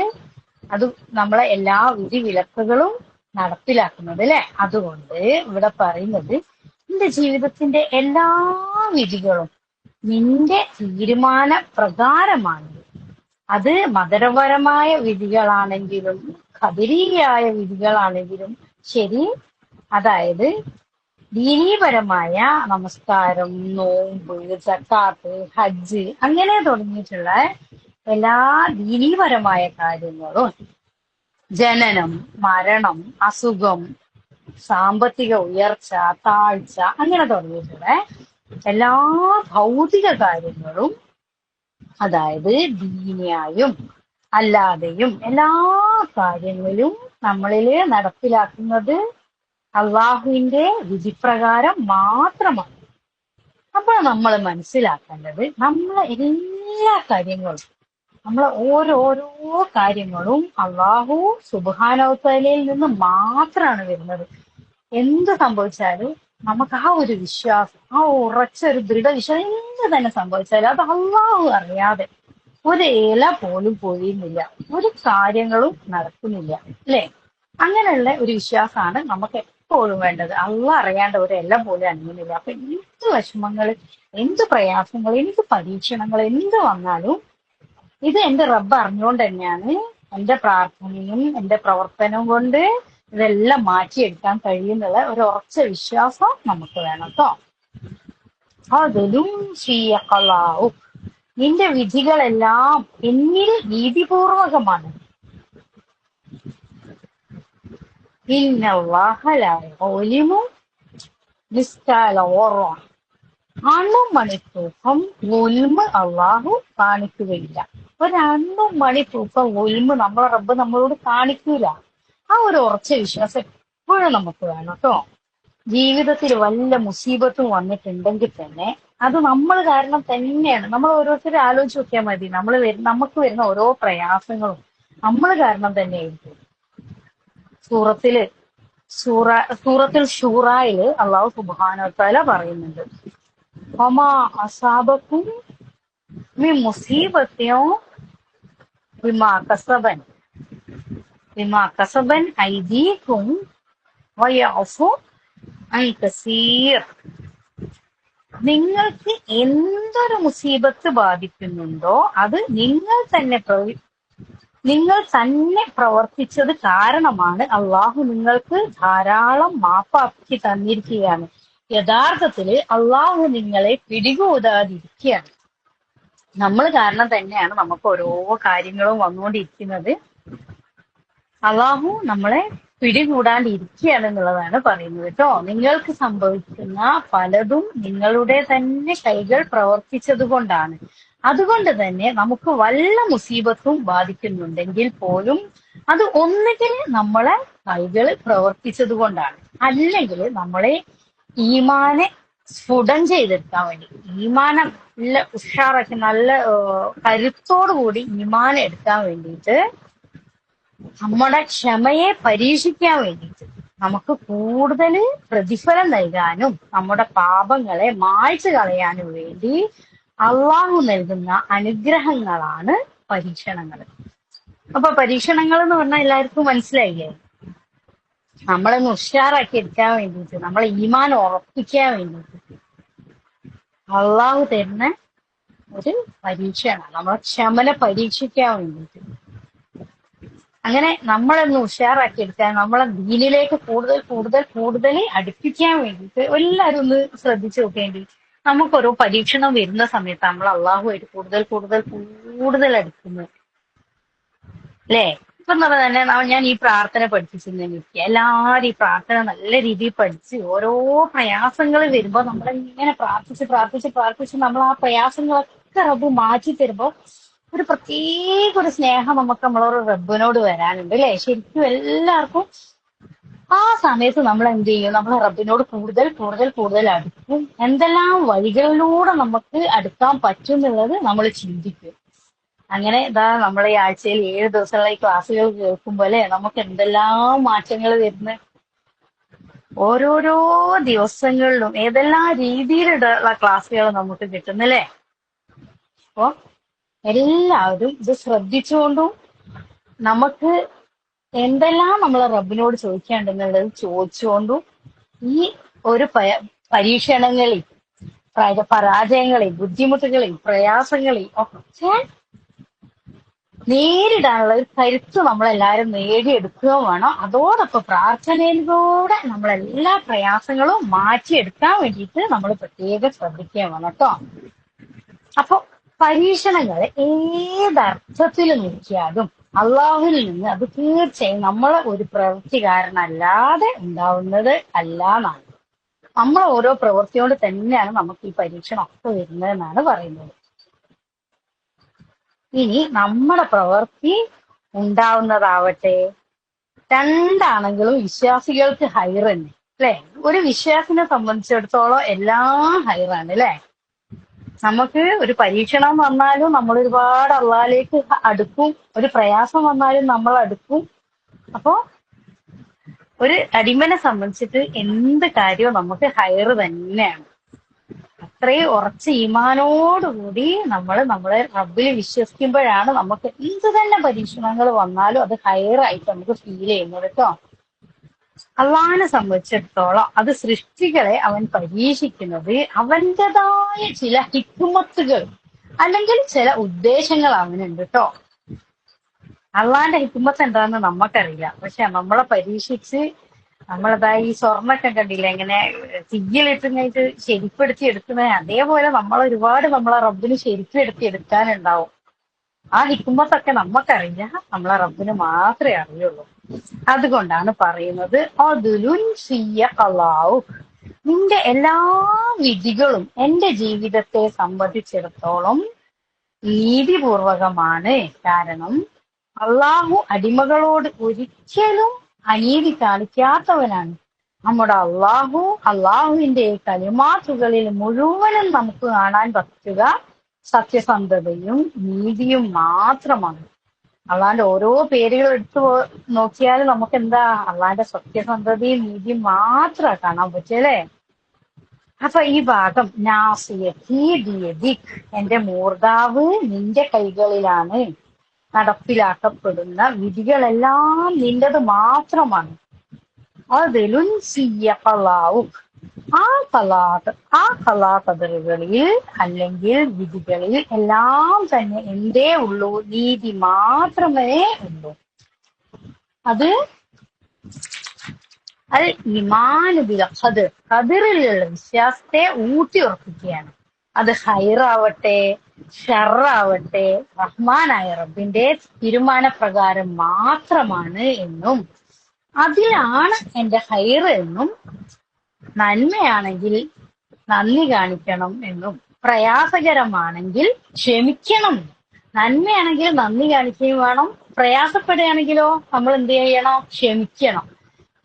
അത് നമ്മളെ എല്ലാ വിധി വിലക്കുകളും നടപ്പിലാക്കുന്നത് അല്ലെ. അതുകൊണ്ട് ഇവിടെ പറയുന്നത് നിന്റെ ജീവിതത്തിന്റെ എല്ലാ വിധികളും നിന്റെ തീരുമാന പ്രകാരമാണ്. അത് മതപരമായ വിധികളാണെങ്കിലും ഖദരീയായ വിധികളാണെങ്കിലും ശരി, അതായത് ദീനീപരമായ നമസ്കാരം, നോമ്പ്, സക്കാത്ത്, ഹജ്ജ് അങ്ങനെ തുടങ്ങിയിട്ടുള്ള എല്ലാ ദീനീപരമായ കാര്യങ്ങളും, ജനനം, മരണം, അസുഖം, സാമ്പത്തിക ഉയർച്ച, താഴ്ച അങ്ങനെ തുടങ്ങിയിട്ടുള്ള എല്ലാ ഭൗതിക കാര്യങ്ങളും, അതായത് ദീനിയായും അല്ലാതെയും എല്ലാ കാര്യങ്ങളിലും നമ്മളില് നടപ്പിലാക്കുന്നത് അള്ളാഹുവിന്റെ വിധിപ്രകാരം മാത്രമാണ്. അപ്പോൾ നമ്മൾ മനസ്സിലാക്കേണ്ടത് നമ്മളെ എല്ലാ കാര്യങ്ങളും, നമ്മളെ ഓരോരോ കാര്യങ്ങളും അള്ളാഹു സുബ്ഹാനഹു തആലയിൽ നിന്ന് മാത്രമാണ് വരുന്നത്. എന്ത് സംഭവിച്ചാലും നമുക്ക് ആ ഒരു വിശ്വാസം, ആ ഉറച്ച ഒരു ദൃഢവിശ്വാസം, എന്ത് തന്നെ സംഭവിച്ചാലും അത് അള്ളാഹു അറിയാതെ ഒരു ഇല പോലും പൊഴിയുന്നില്ല, ഒരു കാര്യങ്ങളും നടക്കുന്നില്ല അല്ലെ. അങ്ങനെയുള്ള ഒരു വിശ്വാസമാണ് നമുക്ക് എപ്പോഴും വേണ്ടത്. അള്ളാഹ് അറിയാണ്ട് ഒരു ഇല പോലും അനങ്ങുന്നില്ല. അപ്പൊ എന്ത് വിഷമങ്ങൾ, എന്ത് പ്രയാസങ്ങൾ, എന്ത് പരീക്ഷണങ്ങൾ എന്ത് വന്നാലും ഇത് എന്റെ റബ്ബ് അറിഞ്ഞുകൊണ്ട് തന്നെയാണ്. എന്റെ പ്രാർത്ഥനയും എന്റെ പ്രവർത്തനവും കൊണ്ട് ഇതെല്ലാം മാറ്റിയെടുക്കാൻ കഴിയുന്നുള്ള ഒരു ഉറച്ച വിശ്വാസം നമുക്ക് വേണം കേട്ടോ. അതിലും ഷീയഖലാഉ, നിന്റെ വിധികളെല്ലാം എന്നിൽ നീതിപൂർവകമാണ്. ഇന്നല്ലാഹ ലാ യഉലിമു മിസ്കാല ദർറ, അണുമണി തൂക്കം ഉൽമ അള്ളാഹു കാണിക്കുകയില്ല. ഒരു അണുമണി തൂക്കം ഉൽമ നമ്മളെ റബ്ബ് നമ്മളോട് കാണിക്കൂല. ആ ഒരു ഉറച്ച വിശ്വാസം എപ്പോഴും നമുക്ക് വേണം കേട്ടോ. ജീവിതത്തിൽ വല്ല മുസീബത്തും വന്നിട്ടുണ്ടെങ്കിൽ തന്നെ അത് നമ്മൾ കാരണം തന്നെയാണ്. നമ്മൾ ഓരോരുത്തരും ആലോചിച്ച് നോക്കിയാൽ മതി. നമുക്ക് വരുന്ന ഓരോ പ്രയാസങ്ങളും നമ്മൾ കാരണം തന്നെയായിരിക്കും. സൂറത്തില് സൂറ സൂറത്തുൽ ഷൂറായില് അള്ളാഹു സുബ്ഹാനഹു വ തആല പറയുന്നുണ്ട്, വമാ അസാബക്കും മിൻ മുസീബത്തിൻ ബിമാ കസബൻ ഐദീകും വയഅഫു അൻ കസീർ. നിങ്ങൾക്ക് എന്തൊരു മുസീബത്ത് ബാധിക്കുന്നുണ്ടോ അത് നിങ്ങൾ തന്നെ പ്രവർത്തിച്ചത് കാരണമാണ്. അള്ളാഹു നിങ്ങൾക്ക് ധാരാളം മാപ്പാക്കി തന്നിരിക്കുകയാണ്. യഥാർത്ഥത്തില് അള്ളാഹു നിങ്ങളെ പിടികൂടാതിരിക്കുകയാണ്. നമ്മൾ കാരണം തന്നെയാണ് നമുക്ക് ഓരോ കാര്യങ്ങളും വന്നുകൊണ്ടിരിക്കുന്നത്. അള്ളാഹു നമ്മളെ പിടികൂടാണ്ടിരിക്കുകയാണ് എന്നുള്ളതാണ് പറയുന്നത് കേട്ടോ. നിങ്ങൾക്ക് സംഭവിക്കുന്ന പലതും നിങ്ങളുടെ തന്നെ കൈകൾ പ്രവർത്തിച്ചത് കൊണ്ടാണ്. അതുകൊണ്ട് തന്നെ നമുക്ക് വല്ല മുസീബത്തും ബാധിക്കുന്നുണ്ടെങ്കിൽ പോലും അത് ഒന്നുകിൽ നമ്മളെ കൈകൾ പ്രവർത്തിച്ചത് കൊണ്ടാണ്, അല്ലെങ്കിൽ നമ്മളെ ഈമാനെ സ്ഫുടം ചെയ്തെടുക്കാൻ വേണ്ടി, ഈമാനം നല്ല ഉഷാറാക്കി നല്ല കരുത്തോടു കൂടി ഈമാനം എടുക്കാൻ വേണ്ടിയിട്ട്, നമ്മുടെ ക്ഷമയെ പരീക്ഷിക്കാൻ വേണ്ടിയിട്ട്, നമുക്ക് കൂടുതൽ പ്രതിഫലം നൽകാനും നമ്മുടെ പാപങ്ങളെ മായ്ച്ചു കളയാനും വേണ്ടി അള്ളാഹു നൽകുന്ന അനുഗ്രഹങ്ങളാണ് പരീക്ഷണങ്ങൾ. അപ്പൊ പരീക്ഷണങ്ങൾ എന്ന് പറഞ്ഞാൽ എല്ലാവർക്കും മനസ്സിലായില്ലേ? നമ്മളൊന്ന് ഉഷാറാക്കി എടുക്കാൻ വേണ്ടിയിട്ട്, നമ്മളെ ഈമാൻ ഉറപ്പിക്കാൻ വേണ്ടിയിട്ട് അള്ളാഹു തരുന്ന ഒരു പരീക്ഷയാണ്, നമ്മളെ ക്ഷമനെ പരീക്ഷിക്കാൻ വേണ്ടിയിട്ട്. അങ്ങനെ നമ്മളൊന്ന് ഉഷാറാക്കി എടുക്കാൻ, നമ്മളെ ദീനിലേക്ക് കൂടുതൽ കൂടുതൽ കൂടുതൽ അടുപ്പിക്കാൻ വേണ്ടിയിട്ട് എല്ലാവരും ഒന്ന് ശ്രദ്ധിച്ചു നോക്കേണ്ടി. നമുക്കൊരു പരീക്ഷണം വരുന്ന സമയത്ത് നമ്മൾ അള്ളാഹുമായിട്ട് കൂടുതൽ കൂടുതൽ കൂടുതൽ അടുക്കുന്നത് അല്ലേ? ഇപ്പൊ തന്നെ ഞാൻ ഈ പ്രാർത്ഥന പഠിപ്പിച്ചിരുന്നെങ്കിൽ എല്ലാവരും ഈ പ്രാർത്ഥന നല്ല രീതിയിൽ പഠിച്ച് ഓരോ പ്രയാസങ്ങൾ വരുമ്പോ നമ്മളിങ്ങനെ പ്രാർത്ഥിച്ച് പ്രാർത്ഥിച്ച് പ്രാർത്ഥിച്ച് നമ്മൾ ആ പ്രയാസങ്ങളൊക്കെ റബ്ബ് മാറ്റി തരുമ്പോ ഒരു പ്രത്യേക ഒരു സ്നേഹം നമുക്ക് നമ്മളോട് റബ്ബിനോട് വരാനുണ്ട് അല്ലെ? ശരിക്കും എല്ലാവർക്കും ആ സമയത്ത് നമ്മൾ എന്ത് ചെയ്യും? നമ്മൾ റബ്ബിനോട് കൂടുതൽ കൂടുതൽ കൂടുതൽ അടുക്കും. എന്തെല്ലാം വഴികളിലൂടെ നമുക്ക് അടുക്കാൻ പറ്റും എന്നുള്ളത് നമ്മൾ ചിന്തിക്കും. അങ്ങനെ നമ്മൾ ഈ ആഴ്ചയിൽ 7 ദിവസമുള്ള ഈ ക്ലാസ്സുകൾ കേൾക്കുമ്പോൾ അല്ലെ നമുക്ക് എന്തെല്ലാം മാറ്റങ്ങൾ വരുന്നത്. ഓരോരോ ദിവസങ്ങളിലും ഏതെല്ലാം രീതിയിലുള്ള ക്ലാസ്സുകൾ നമുക്ക് കിട്ടുന്നല്ലേ? അപ്പൊ എല്ലാവരും ഇത് ശ്രദ്ധിച്ചുകൊണ്ടും നമുക്ക് എന്തെല്ലാം നമ്മളെ റബ്ബിനോട് ചോദിക്കാണ്ടെന്നുള്ളത് ചോദിച്ചുകൊണ്ടും ഈ ഒരു പരീക്ഷണങ്ങളിൽ, പരാജയങ്ങളിൽ, ബുദ്ധിമുട്ടുകളിൽ, പ്രയാസങ്ങളിൽ ഒക്കെ നേരിടാനുള്ള ഒരു കരുത്ത് നമ്മളെല്ലാരും നേടിയെടുക്കുകയും വേണം. അതോടൊപ്പം പ്രാർത്ഥനയിലൂടെ നമ്മളെല്ലാ പ്രയാസങ്ങളും മാറ്റിയെടുക്കാൻ വേണ്ടിയിട്ട് നമ്മൾ പ്രത്യേകം ശ്രദ്ധിക്കുകയും വേണം കേട്ടോ. അപ്പൊ പരീക്ഷണങ്ങൾ ഏതർത്ഥത്തിൽ നോക്കിയാലും അള്ളാഹുവിൽ നിന്ന് അത് തീർച്ചയായും നമ്മളെ ഒരു പ്രവൃത്തികാരനല്ലാതെ ഉണ്ടാവുന്നത് അല്ല എന്നാണ്. നമ്മളെ ഓരോ പ്രവൃത്തിയോട് തന്നെയാണ് നമുക്ക് ഈ പരീക്ഷണം ഒക്കെ വരുന്നത് എന്നാണ് പറയുന്നത്. ഇനി നമ്മുടെ പ്രവൃത്തി ഉണ്ടാവുന്നതാവട്ടെ രണ്ടാണെങ്കിലും വിശ്വാസികൾക്ക് ഹൈർ തന്നെ അല്ലെ? ഒരു വിശ്വാസിനെ സംബന്ധിച്ചിടത്തോളം എല്ലാം ഹൈറാണ് അല്ലെ? നമുക്ക് ഒരു പരീക്ഷണം വന്നാലും നമ്മൾ ഒരുപാട് അള്ളാഹിലേക്ക് അടുക്കും, ഒരു പ്രയാസം വന്നാലും നമ്മൾ അടുക്കും. അപ്പോ ഒരു അടിമനെ സംബന്ധിച്ചിട്ട് എന്ത് കാര്യവും നമുക്ക് ഹൈറ് തന്നെയാണ്. അത്രയും ഉറച്ച ഈമാനോടുകൂടി നമ്മളെ റബ്ബിൽ വിശ്വസിക്കുമ്പോഴാണ് നമുക്ക് എന്ത് തന്നെ പരീക്ഷണങ്ങൾ വന്നാലും അത് ഹൈറായിട്ട് നമുക്ക് ഫീൽ ചെയ്യുന്നത് കേട്ടോ. അള്ളാഹിനെ സംബന്ധിച്ചിടത്തോളം അത് സൃഷ്ടികളെ അവൻ പരീക്ഷിക്കുന്നത് അവൻ്റെതായ ചില ഹിക്മത്തുകൾ അല്ലെങ്കിൽ ചില ഉദ്ദേശങ്ങൾ അവനുണ്ട് കേട്ടോ. അള്ളാഹിന്റെ ഹിക്മത്ത് എന്താണെന്ന് നമുക്കറിയില്ല. പക്ഷെ നമ്മളെ പരീക്ഷിച്ച് ഈ സ്വർണ്ണൊക്കെ കണ്ടില്ല എങ്ങനെ തീയിലിട്ട് ശരിപ്പെടുത്തി എടുക്കുന്നത്, അതേപോലെ ഒരുപാട് നമ്മളെ റബ്ബിന് ശരിക്കും എടുക്കാനുണ്ടാവും. ആ ഹിക്മത്തൊക്കെ നമുക്കറിയില്ല, നമ്മളെ റബ്ബിന് മാത്രമേ അറിയുള്ളൂ. അതുകൊണ്ടാണ് പറയുന്നത് നിന്റെ എല്ലാ വിധികളും എന്റെ ജീവിതത്തെ സംബന്ധിച്ചിടത്തോളം നീതിപൂർവകമാണ്. കാരണം അള്ളാഹു അടിമകളോട് ഒരിക്കലും അനീതി കാണിക്കാത്തവനാണ്. നമ്മുടെ അള്ളാഹുവിന്റെ കലിമാത്തുകളിൽ മുഴുവനും നമുക്ക് കാണാൻ പറ്റുക സത്യസന്ധതയും നീതിയും മാത്രമാണ്. അള്ളാന്റെ ഓരോ പേരുകൾ എടുത്തു നോക്കിയാൽ നമുക്ക് എന്താ അള്ളാന്റെ സത്യസന്ധതയും നീതിയും മാത്രമാണ് കാണാൻ പറ്റല്ലേ. അപ്പൊ ഈ ഭാഗം നാസിയത്തി ബിയദിക്, എന്റെ മൂർധാവ് നിന്റെ കൈകളിലാണ്, നടപ്പിലാക്കപ്പെടുന്ന വിധികളെല്ലാം നിന്റത് മാത്രമാണ്. അതിലുൻ സിയഖലാവും, ആ കലാകതറുകളിൽ അല്ലെങ്കിൽ വിധികളിൽ എല്ലാം തന്നെ എന്തേ ഉള്ളൂ, നീതി മാത്രമേ ഉള്ളൂ. അത് അൽ ഇമാനു ബിൽ ഖദർ, ഖദറിലുള്ള വിശ്വാസത്തെ ഊട്ടി ഉറപ്പിക്കുകയാണ്. അത് ഹൈറാവട്ടെ ഷറാവട്ടെ റഹ്മാനായ റബ്ബിന്റെ തീരുമാനപ്രകാരം മാത്രമാണ് എന്നും അതിലാണ് എന്റെ ഹൈറ് എന്നും നന്മയാണെങ്കിൽ നന്ദി കാണിക്കണം എന്നും പ്രയാസകരമാണെങ്കിൽ ക്ഷമിക്കണം. നന്മയാണെങ്കിൽ നന്ദി കാണിക്കുകയും വേണം, പ്രയാസപ്പെടുകയാണെങ്കിലോ നമ്മൾ എന്ത് ചെയ്യണം? ക്ഷമിക്കണം.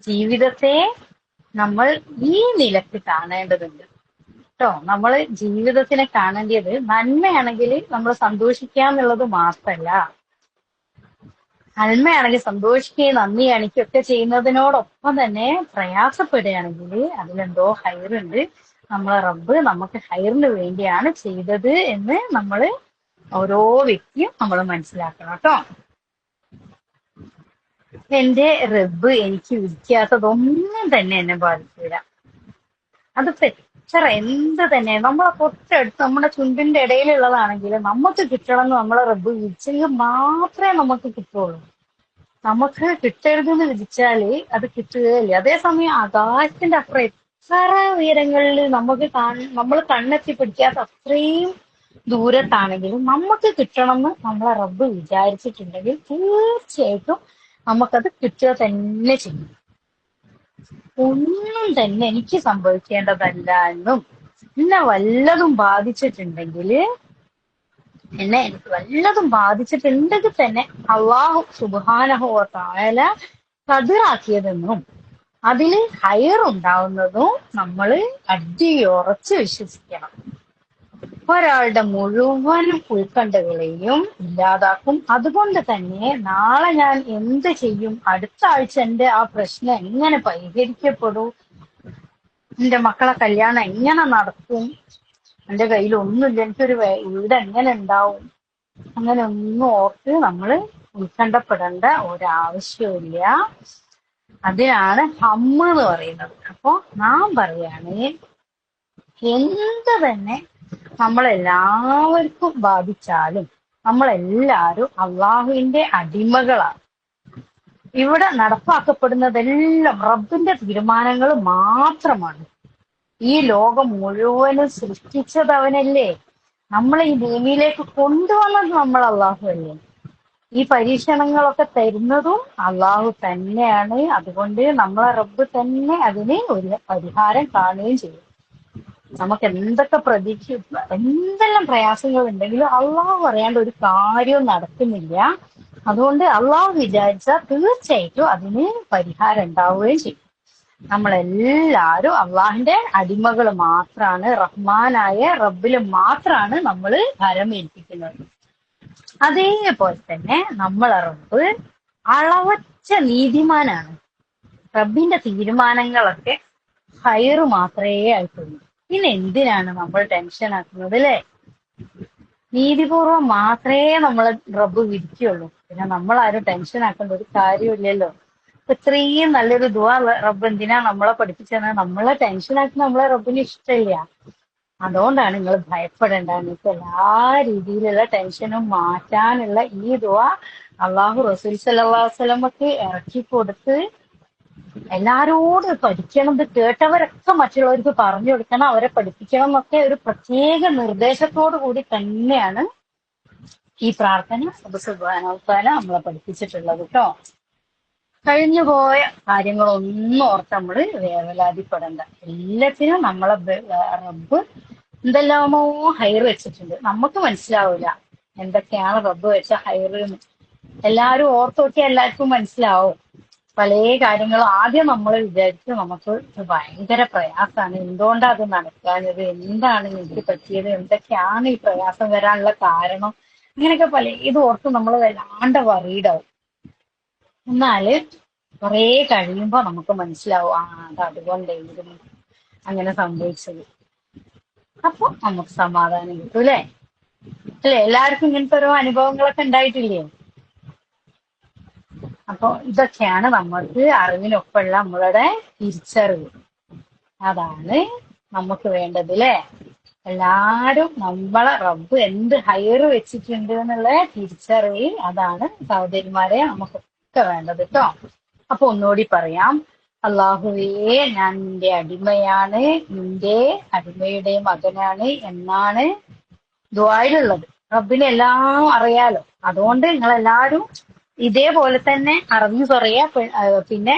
ജീവിതത്തെ നമ്മൾ ഈ നിലക്ക് കാണേണ്ടതുണ്ട് കേട്ടോ. നമ്മൾ ജീവിതത്തിനെ കാണേണ്ടത് നന്മയാണെങ്കിൽ നമ്മൾ സന്തോഷിക്കാന്നുള്ളത് മാത്രല്ല, നന്മയാണെങ്കിൽ സന്തോഷിക്കുകയും നന്ദി കാണിക്കുകയും ഒക്കെ ചെയ്യുന്നതിനോടൊപ്പം തന്നെ പ്രയാസപ്പെടുകയാണെങ്കിൽ അതിലെന്തോ ഹൈറുണ്ട്, നമ്മളെ റബ്ബ് നമുക്ക് ഹൈറിന് വേണ്ടിയാണ് ചെയ്തത് എന്ന് നമ്മൾ ഓരോ വ്യക്തിയും നമ്മൾ മനസ്സിലാക്കണം കേട്ടോ. എന്റെ റബ്ബ് എനിക്ക് വിധിക്കാത്തതൊന്നും തന്നെ എന്നെ ബാധിക്കില്ല. അതിപ്പോ എത്ര എന്ത് തന്നെ നമ്മളെ തൊട്ടടുത്ത് നമ്മുടെ ചുണ്ടിന്റെ ഇടയിലുള്ളതാണെങ്കിൽ നമുക്ക് കിട്ടണം എന്ന് നമ്മളെ റബ്ബ് വിധിച്ചെങ്കിൽ മാത്രമേ നമുക്ക് കിട്ടുള്ളൂ. നമുക്ക് കിട്ടരുതെന്ന് വിധിച്ചാല് അത് കിട്ടുകയില്ല. അതേസമയം ആകാശത്തിന്റെ അപ്പുറം എത്ര ഉയരങ്ങളിൽ നമ്മൾ കണ്ണെത്തി പിടിക്കാത്ത അത്രയും ദൂരത്താണെങ്കിലും നമുക്ക് കിട്ടണമെന്ന് നമ്മളെ റബ്ബ് വിചാരിച്ചിട്ടുണ്ടെങ്കിൽ തീർച്ചയായിട്ടും നമുക്കത് കിട്ടുക തന്നെ ചെയ്യും. ഒന്നും തന്നെ എനിക്ക് സംഭവിക്കേണ്ടതല്ല എന്നും എന്നെ വല്ലതും ബാധിച്ചിട്ടുണ്ടെങ്കിൽ എനിക്ക് വല്ലതും ബാധിച്ചിട്ടുണ്ടെങ്കിൽ തന്നെ അള്ളാഹു സുബ്ഹാനഹു വ തആല ഖദറാക്കിയതെന്നും അതിൽ ഹൈറുണ്ടാവുന്നതും നമ്മൾ അടിയുറച്ച് വിശ്വസിക്കണം. ഒരാളുടെ മുഴുവൻ ഉത്കണ്ഠകളെയും ഇല്ലാതാക്കും. അതുകൊണ്ട് തന്നെ നാളെ ഞാൻ എന്ത് ചെയ്യും, അടുത്ത ആഴ്ച എന്റെ ആ പ്രശ്നം എങ്ങനെ പരിഹരിക്കപ്പെടൂ, എന്റെ മക്കളെ കല്യാണം എങ്ങനെ നടക്കും, എന്റെ കയ്യിൽ ഒന്നുമില്ല, എനിക്കൊരു വീട് എങ്ങനെ ഉണ്ടാവും, അങ്ങനെ ഒന്നും ഓർത്ത് നമ്മൾ ഉത്കണ്ഠപ്പെടേണ്ട ഒരാവശ്യമില്ല. അതിനാണ് ഹമ്മ് എന്ന് പറയുന്നത്. അപ്പൊ നാം പറയാണ് എന്ത് തന്നെ നമ്മളെല്ലാവർക്കും ബാധിച്ചാലും നമ്മളെല്ലാരും അള്ളാഹുവിന്റെ അടിമകളാണ്. ഇവിടെ നടപ്പാക്കപ്പെടുന്നതെല്ലാം റബ്ബിന്റെ തീരുമാനങ്ങൾ മാത്രമാണ്. ഈ ലോകം മുഴുവനും സൃഷ്ടിച്ചത് അവനല്ലേ, നമ്മളെ ഈ ഭൂമിയിലേക്ക് കൊണ്ടുവന്നത് നമ്മൾ അള്ളാഹു അല്ലേ. ഈ പരീക്ഷണങ്ങളൊക്കെ തരുന്നതും അള്ളാഹു തന്നെയാണ്. അതുകൊണ്ട് നമ്മളെ റബ്ബ് തന്നെ അതിന് ഒരു പരിഹാരം കാണുകയും ചെയ്യും. നമുക്ക് എന്തൊക്കെ എന്തെല്ലാം പ്രയാസങ്ങൾ ഉണ്ടെങ്കിലും അള്ളാഹു പറയാണ്ട് ഒരു കാര്യവും നടക്കുന്നില്ല. അതുകൊണ്ട് അള്ളാഹു വിചാരിച്ചാൽ തീർച്ചയായിട്ടും അതിന് പരിഹാരം ഉണ്ടാവുകയും ചെയ്യും. നമ്മളെല്ലാരും അള്ളാഹിന്റെ അടിമകൾ മാത്രാണ്. റഹ്മാനായ റബ്ബിൽ മാത്രാണ് നമ്മൾ ഭരമേൽപ്പിക്കുന്നത്. അതേപോലെ തന്നെ നമ്മളെ റബ്ബ് അളവറ്റ നീതിമാനാണ്. റബ്ബിന്റെ തീരുമാനങ്ങളൊക്കെ ഹൈറ് മാത്രമേ ആയിട്ടുള്ളൂ. പിന്നെ എന്തിനാണ് നമ്മൾ ടെൻഷൻ ആക്കുന്നത് അല്ലെ? നീതിപൂർവം മാത്രമേ നമ്മൾ റബ്ബ് വിധിക്കുള്ളൂ. പിന്നെ നമ്മൾ ആരും ടെൻഷൻ ആക്കേണ്ട ഒരു കാര്യമില്ലല്ലോ. ഇത്രയും നല്ലൊരു ദുആ റബ്ബ് എന്തിനാ നമ്മളെ പഠിപ്പിച്ചത്? നമ്മളെ ടെൻഷൻ ആക്കുന്ന നമ്മളെ റബ്ബിന് ഇഷ്ടമില്ല. അതുകൊണ്ടാണ് നിങ്ങൾ ഭയപ്പെടേണ്ട. നിങ്ങൾക്ക് എല്ലാ രീതിയിലുള്ള ടെൻഷനും മാറ്റാനുള്ള ഈ ദുആ അള്ളാഹു റസൂൽ സല്ലല്ലാഹു അലൈഹി വസല്ലമക്ക് ഇറക്കി കൊടുത്ത് എല്ലാരോടും പഠിക്കണം. ഇത് കേട്ടവരൊക്കെ മറ്റുള്ളവർക്ക് പറഞ്ഞു കൊടുക്കണം, അവരെ പഠിപ്പിക്കണം എന്നൊക്കെ ഒരു പ്രത്യേക നിർദ്ദേശത്തോടു കൂടി തന്നെയാണ് ഈ പ്രാർത്ഥന റബ്ബ് സുബ്ഹാനഹു വ തആല നമ്മളെ പഠിപ്പിച്ചിട്ടുള്ളത് കേട്ടോ. കഴിഞ്ഞു പോയ കാര്യങ്ങളൊന്നും ഓർത്ത് നമ്മള് വേവലാതിപ്പെടണ്ട. എല്ലാത്തിനും നമ്മളെ റബ്ബ് എന്തെല്ലാമോ ഹൈർ വെച്ചിട്ടുണ്ട്. നമുക്ക് മനസ്സിലാവൂല എന്തൊക്കെയാണ് റബ്ബ് വെച്ച ഹൈർ എന്ന്. എല്ലാരും ഓർത്ത് നോക്കിയാൽ എല്ലാവർക്കും മനസ്സിലാവും. പല കാര്യങ്ങളും ആദ്യം നമ്മൾ വിചാരിച്ചു നമുക്ക് ഭയങ്കര പ്രയാസമാണ്, എന്തുകൊണ്ടാ അത് നടക്കാഞ്ഞത്, എന്താണ് എനിക്ക് പറ്റിയത്, എന്തൊക്കെയാണ് ഈ പ്രയാസം വരാനുള്ള കാരണം, ഇങ്ങനെയൊക്കെ പല ഇത് ഓർത്ത് നമ്മൾ വല്ലാണ്ട് വറീഡാവും. എന്നാല് കുറെ കഴിയുമ്പോ നമുക്ക് മനസ്സിലാവും അത് അതുകൊണ്ടായിരുന്നു അങ്ങനെ സംഭവിച്ചത്. അപ്പൊ നമുക്ക് സമാധാനം കിട്ടും അല്ലേ? അല്ലെ, എല്ലാവർക്കും ഇങ്ങനത്തെ ഓരോ അനുഭവങ്ങളൊക്കെ ഉണ്ടായിട്ടില്ലേ? അപ്പൊ ഇതൊക്കെയാണ് നമ്മൾക്ക് അറിവിനൊപ്പമുള്ള നമ്മളുടെ തിരിച്ചറിവ്. അതാണ് നമുക്ക് വേണ്ടത് അല്ലേ? എല്ലാരും നമ്മളെ റബ്ബ് എന്ത് ഹയറ് വെച്ചിട്ടുണ്ട് എന്നുള്ള തിരിച്ചറിവ്, അതാണ് സഹോദരിമാരെ നമുക്കൊക്കെ വേണ്ടത് കേട്ടോ. അപ്പൊ ഒന്നുകൂടി പറയാം, അള്ളാഹുവേ ഞാൻ നിന്റെ അടിമയാണ്, നിന്റെ അടിമയുടെ മകനാണ് എന്നാണ് ദുആയിലുള്ളത്. റബ്ബിനെ എല്ലാം അറിയാലോ, അതുകൊണ്ട് നിങ്ങളെല്ലാരും ഇതേപോലെ തന്നെ അറിഞ്ഞു പറയാ. പിന്നെ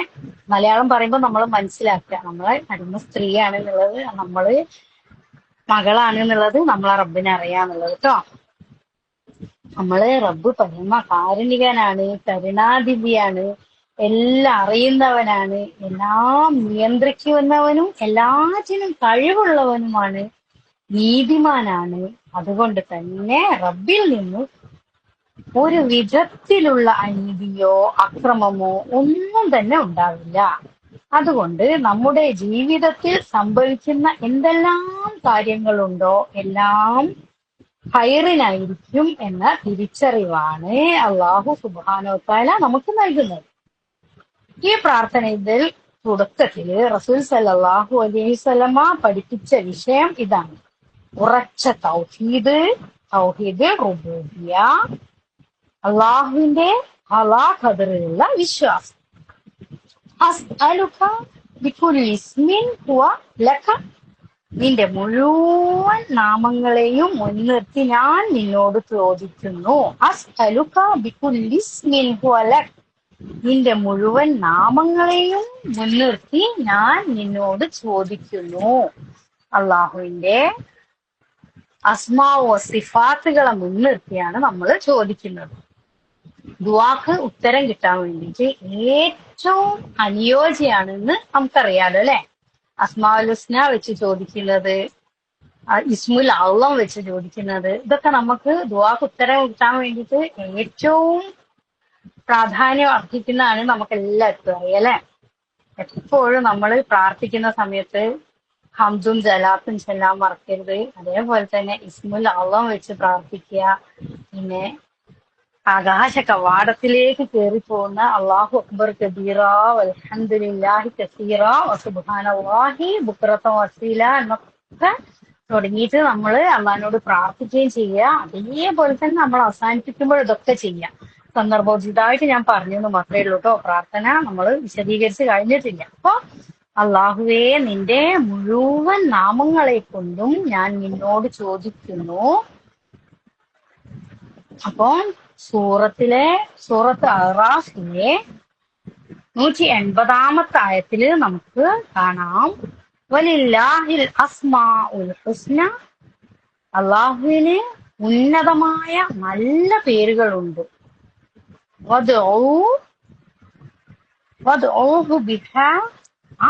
മലയാളം പറയുമ്പോൾ നമ്മൾ മനസ്സിലാക്കുക, നമ്മളെ അടിമ സ്ത്രീയാണ് എന്നുള്ളത്, നമ്മള് മകളാണ് എന്നുള്ളത് നമ്മളെ റബ്ബിനെ അറിയാന്നുള്ളത് കേട്ടോ. നമ്മള് റബ്ബ് പരമ കാരുണികനാണ്, കരുണാദിവ്യാണ്, എല്ലാം അറിയുന്നവനാണ്, എല്ലാം നിയന്ത്രിക്കുന്നവനും എല്ലാറ്റിനും കഴിവുള്ളവനുമാണ്, നീതിമാനാണ്. അതുകൊണ്ട് തന്നെ റബ്ബിൽ നിന്ന് ഒരു വിധത്തിലുള്ള അനീതിയോ അക്രമമോ ഒന്നും തന്നെ ഉണ്ടാവില്ല. അതുകൊണ്ട് നമ്മുടെ ജീവിതത്തിൽ സംഭവിക്കുന്ന എന്തെല്ലാം കാര്യങ്ങളുണ്ടോ എല്ലാം ഹൈറിനായിരിക്കും എന്ന തിരിച്ചറിവാണ് അള്ളാഹു സുബ്ഹാനഹു വതആല നമുക്ക് നൽകുന്നത്. ഈ പ്രാർത്ഥനയിൽ തുടക്കത്തില് റസൂൽ സല്ലല്ലാഹു അലൈഹി വസല്ലമ പഠിപ്പിച്ച വിഷയം ഇതാണ്: ഉറച്ച തൗഹീദ്, തൗഹീദ് റുബൂബിയ്യ, അള്ളാഹുവിന്റെ അലാ ഖദറിലുള്ള വിശ്വാസം. അസ്അലുക ബികുല്ലി ഇസ്മിൻ ഹുവ ലക, നിന്റെ മുഴുവൻ നാമങ്ങളെയും മുൻനിർത്തി ഞാൻ നിന്നോട് ചോദിക്കുന്നു. അസ്അലുക ബികുല്ലി ഇസ്മിൻ ഹുവ ലക, നിന്റെ മുഴുവൻ നാമങ്ങളെയും മുൻനിർത്തി ഞാൻ നിന്നോട് ചോദിക്കുന്നു. അള്ളാഹുവിന്റെ അസ്മാ വ സിഫാത്തുകളെ മുൻനിർത്തിയാണ് നമ്മൾ ചോദിക്കുന്നത്. ദുആക്ക് ഉത്തരം കിട്ടാൻ വേണ്ടിയിട്ട് ഏറ്റവും അനുയോജ്യമാണെന്ന് നമുക്കറിയാലോ അല്ലെ? അസ്മാഉൽ ഹുസ്ന വെച്ച് ചോദിക്കുന്നത്, ഇസ്മുൽ അഅ്ളം വെച്ച് ചോദിക്കുന്നത്, ഇതൊക്കെ നമുക്ക് ദുആക്ക് ഉത്തരം കിട്ടാൻ വേണ്ടിയിട്ട് ഏറ്റവും പ്രാധാന്യം അർഹിക്കുന്നതാണ്. നമുക്ക് എല്ലാവർക്കും അറിയാം അല്ലെ? എപ്പോഴും നമ്മൾ പ്രാർത്ഥിക്കുന്ന സമയത്ത് ഹംദും ജലാത്തും ചെല്ലാൻ മറക്കരുത്. അതേപോലെ തന്നെ ഇസ്മുൽ അഅ്ളം വെച്ച് പ്രാർത്ഥിക്കുക. പിന്നെ ആകാശ കവാടത്തിലേക്ക് കയറി പോകുന്ന അല്ലാഹു അക്ബർ കബീറ വൽഹംദുലില്ലാഹി കസീറ വസുബ്ഹാനല്ലാഹി ബുക്റത വസീല എന്നൊക്കെ തുടങ്ങിയിട്ട് നമ്മൾ അള്ളാഹിനോട് പ്രാർത്ഥിക്കുകയും ചെയ്യുക. അതേപോലെ തന്നെ നമ്മൾ അവസാനിപ്പിക്കുമ്പോൾ ഇതൊക്കെ ചെയ്യാം. സന്ദർഭോചിതമായിട്ട് ഞാൻ പറഞ്ഞെന്ന് മാത്രമേ ഉള്ളൂ കേട്ടോ. പ്രാർത്ഥന നമ്മൾ വിശദീകരിച്ച് കഴിഞ്ഞിട്ടില്ല. അപ്പൊ അള്ളാഹുവേ, നിന്റെ മുഴുവൻ നാമങ്ങളെ കൊണ്ടും ഞാൻ നിന്നോട് ചോദിക്കുന്നു. അപ്പം സൂറത്ത് അറാഫിലെ 180 ആയത്തില് നമുക്ക് കാണാം, വലില്ലാഹിൽ അസ്മാഉൽ ഹുസ്ന, അള്ളാഹുവിന് ഉന്നതമായ നല്ല പേരുകളുണ്ട്. വദ്ഉഹു ബിഹാ,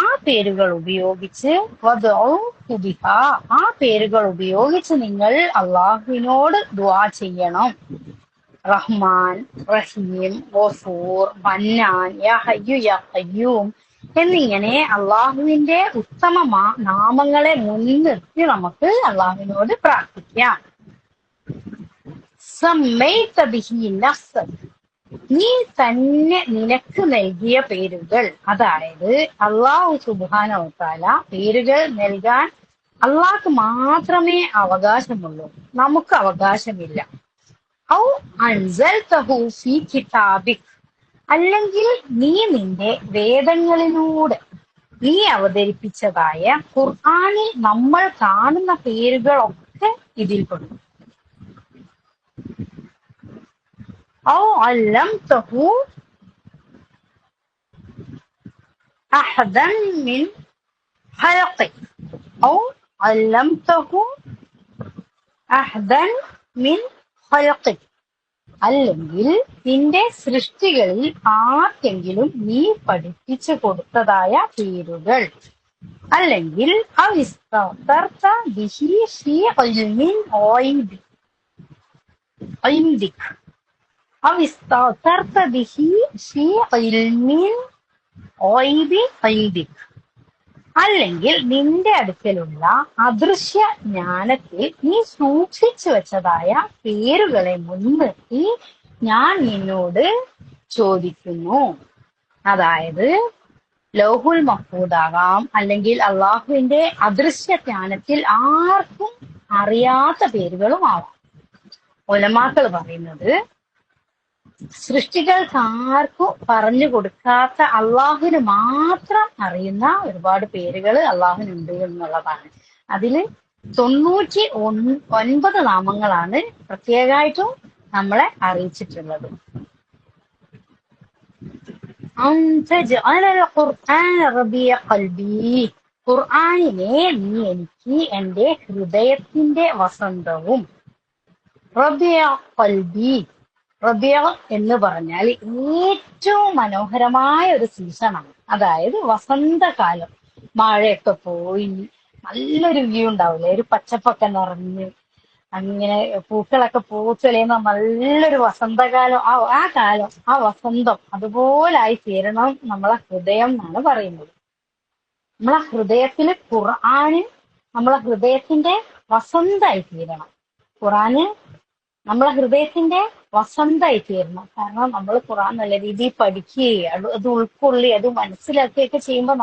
ആ പേരുകൾ ഉപയോഗിച്ച്, വദ്ഉഹു ബിഹാ, ആ പേരുകൾ ഉപയോഗിച്ച് നിങ്ങൾ അള്ളാഹുവിനോട് ദുആ ചെയ്യണം. റഹ്മാൻ, റഹീം, ഗഫൂർ, മന്നാൻ, യാ ഹയ്യു യാ ഖയ്യൂം എന്നിങ്ങനെ അള്ളാഹുവിന്റെ ഉത്തമ നാമങ്ങളെ മുൻനിർത്തി നമുക്ക് അള്ളാഹുവിനോട് പ്രാർത്ഥിക്കാം. സമ്മൈത ബിഹി നഫ്സക, നീ തന്നെ നിനക്ക് നൽകിയ പേരുകൾ. അതായത് അള്ളാഹു സുബ്ഹാനഹു വതആല പേരുകൾ നൽകാൻ അള്ളാഹ്ക്ക് മാത്രമേ അവകാശമുള്ളൂ, നമുക്ക് അവകാശമില്ല. ഔ അൻസൽതഹു ഫീ കിതാബിക്, അല്ലെങ്കിൽ നീ നിന്റെ വേദങ്ങളിലൂടെ നീ അവതരിപ്പിച്ചതായ ഖുർആനിൽ നമ്മൾ കാണുന്ന പേരുകളൊക്കെ ഇതിൽപ്പെടും. ഔ അല്ലംതഹു അഹദൻ മിൻ ഖൽഖിക്, ഔ അല്ലംതഹു അഹദൻ മിൻ ഖൽഖിക്, അല്ലെങ്കിൽ നിന്റെ സൃഷ്ടികളിൽ ആർക്കെങ്കിലും നീ പഠിപ്പിച്ചു കൊടുത്തതായ പേരുകൾ, അല്ലെങ്കിൽ അവിസ്തർത ബിഹി ഫീ ഇൽമിൻ ഗൈബി, ഇൻദിക് ഔ ഇസ്തഅ്തർത ബിഹി ഫീ ഇൽമിൻ ഗൈബി ഇൻദിക്, അല്ലെങ്കിൽ നിന്റെ അടുക്കലുള്ള അദൃശ്യ ജ്ഞാനത്തിൽ നീ സൂക്ഷിച്ചു വെച്ചതായ പേരുകളെ മുൻനിർത്തി ഞാൻ നിന്നോട് ചോദിക്കുന്നു. അതായത് ലൗഹുൽ മഹ്ഫൂദാകാം, അല്ലെങ്കിൽ അള്ളാഹുവിന്റെ അദൃശ്യ ജ്ഞാനത്തിൽ ആർക്കും അറിയാത്ത പേരുകളും ആവാം. ഉലമാക്കൾ പറയുന്നത് സൃഷ്ടികൾക്ക് ആർക്കും പറഞ്ഞു കൊടുക്കാത്ത അള്ളാഹുവിന് മാത്രം അറിയുന്ന ഒരുപാട് പേരുകൾ അള്ളാഹുവിനുണ്ട് എന്നുള്ളതാണ്. അതില് 99 നാമങ്ങളാണ് പ്രത്യേകമായിട്ടും നമ്മളെ അറിയിച്ചിട്ടുള്ളത്. ഖുർആനിനെ നീ എനിക്ക് എന്റെ ഹൃദയത്തിന്റെ വസന്തവും. റബിയ ഖൽബി, റബിയ എന്ന് പറഞ്ഞാൽ ഏറ്റവും മനോഹരമായ ഒരു സീസണാണ്. അതായത് വസന്തകാലം. മഴയൊക്കെ പോയി നല്ലൊരു വ്യൂ ഉണ്ടാവില്ലേ, ഒരു പച്ചപ്പൊക്കെ നിറഞ്ഞ് അങ്ങനെ പൂക്കളൊക്കെ പൂത്തുലയുന്ന നല്ലൊരു വസന്തകാലം. ആ കാലം, ആ വസന്തം അതുപോലായി തീരണം നമ്മളെ ഹൃദയം എന്നാണ് പറയുന്നത്. നമ്മളെ ഹൃദയത്തില് ഖുർആന് നമ്മളെ ഹൃദയത്തിന്റെ വസന്തമായി തീരണം. ഖുർആന് നമ്മളെ ഹൃദയത്തിന്റെ വസന്തമായി തീരണം. കാരണം നമ്മൾ ഖുർആൻ നല്ല രീതിയിൽ പഠിക്കുകയും അത് ഉൾക്കൊള്ളി അത് മനസ്സിലാക്കുകയൊക്കെ ചെയ്യുമ്പോൾ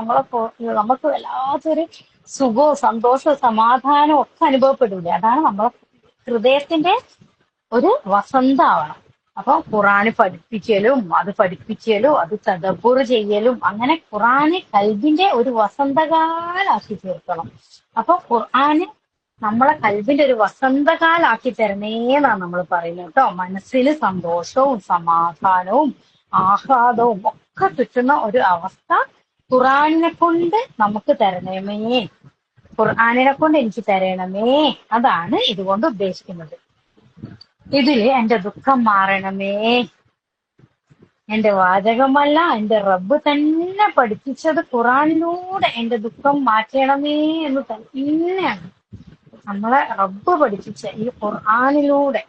നമുക്ക് വല്ലാത്തൊരു സുഖവും സന്തോഷവും സമാധാനവും ഒക്കെ അനുഭവപ്പെടില്ലേ. അതാണ് നമ്മളെ ഹൃദയത്തിന്റെ ഒരു വസന്തമാവണം. അപ്പൊ ഖുറാന് പഠിപ്പിക്കലും അത് തദബ്ബുർ ചെയ്യലും, അങ്ങനെ ഖുറാന് കൽബിന്റെ ഒരു വസന്തകാലാക്കി തീർക്കണം. അപ്പൊ ഖുർആന് നമ്മളെ കൽബിന്റെ ഒരു വസന്തകാലാക്കി തരണേന്നാണ് നമ്മൾ പറയുന്നത് കേട്ടോ. മനസ്സിന് സന്തോഷവും സമാധാനവും ആഹ്ലാദവും ഒക്കെ കിട്ടുന്ന ഒരു അവസ്ഥ ഖുർആനിനെ കൊണ്ട് നമുക്ക് തരണമേ, ഖുർആനിനെ കൊണ്ട് എനിക്ക് തരണമേ. അതാണ് ഇതുകൊണ്ട് ഉദ്ദേശിക്കുന്നത്. ഇതില് എന്റെ ദുഃഖം മാറണമേ, എന്റെ വാചകമല്ല, എന്റെ റബ്ബ് തന്നെ പഠിപ്പിച്ചത് ഖുറാനിലൂടെ എന്റെ ദുഃഖം മാറ്റണമേ എന്ന് തന്നെയാണ് നമ്മളെ റബ്ബ് പഠിപ്പിച്ച ഈ ഖുർആനിലൂടെ,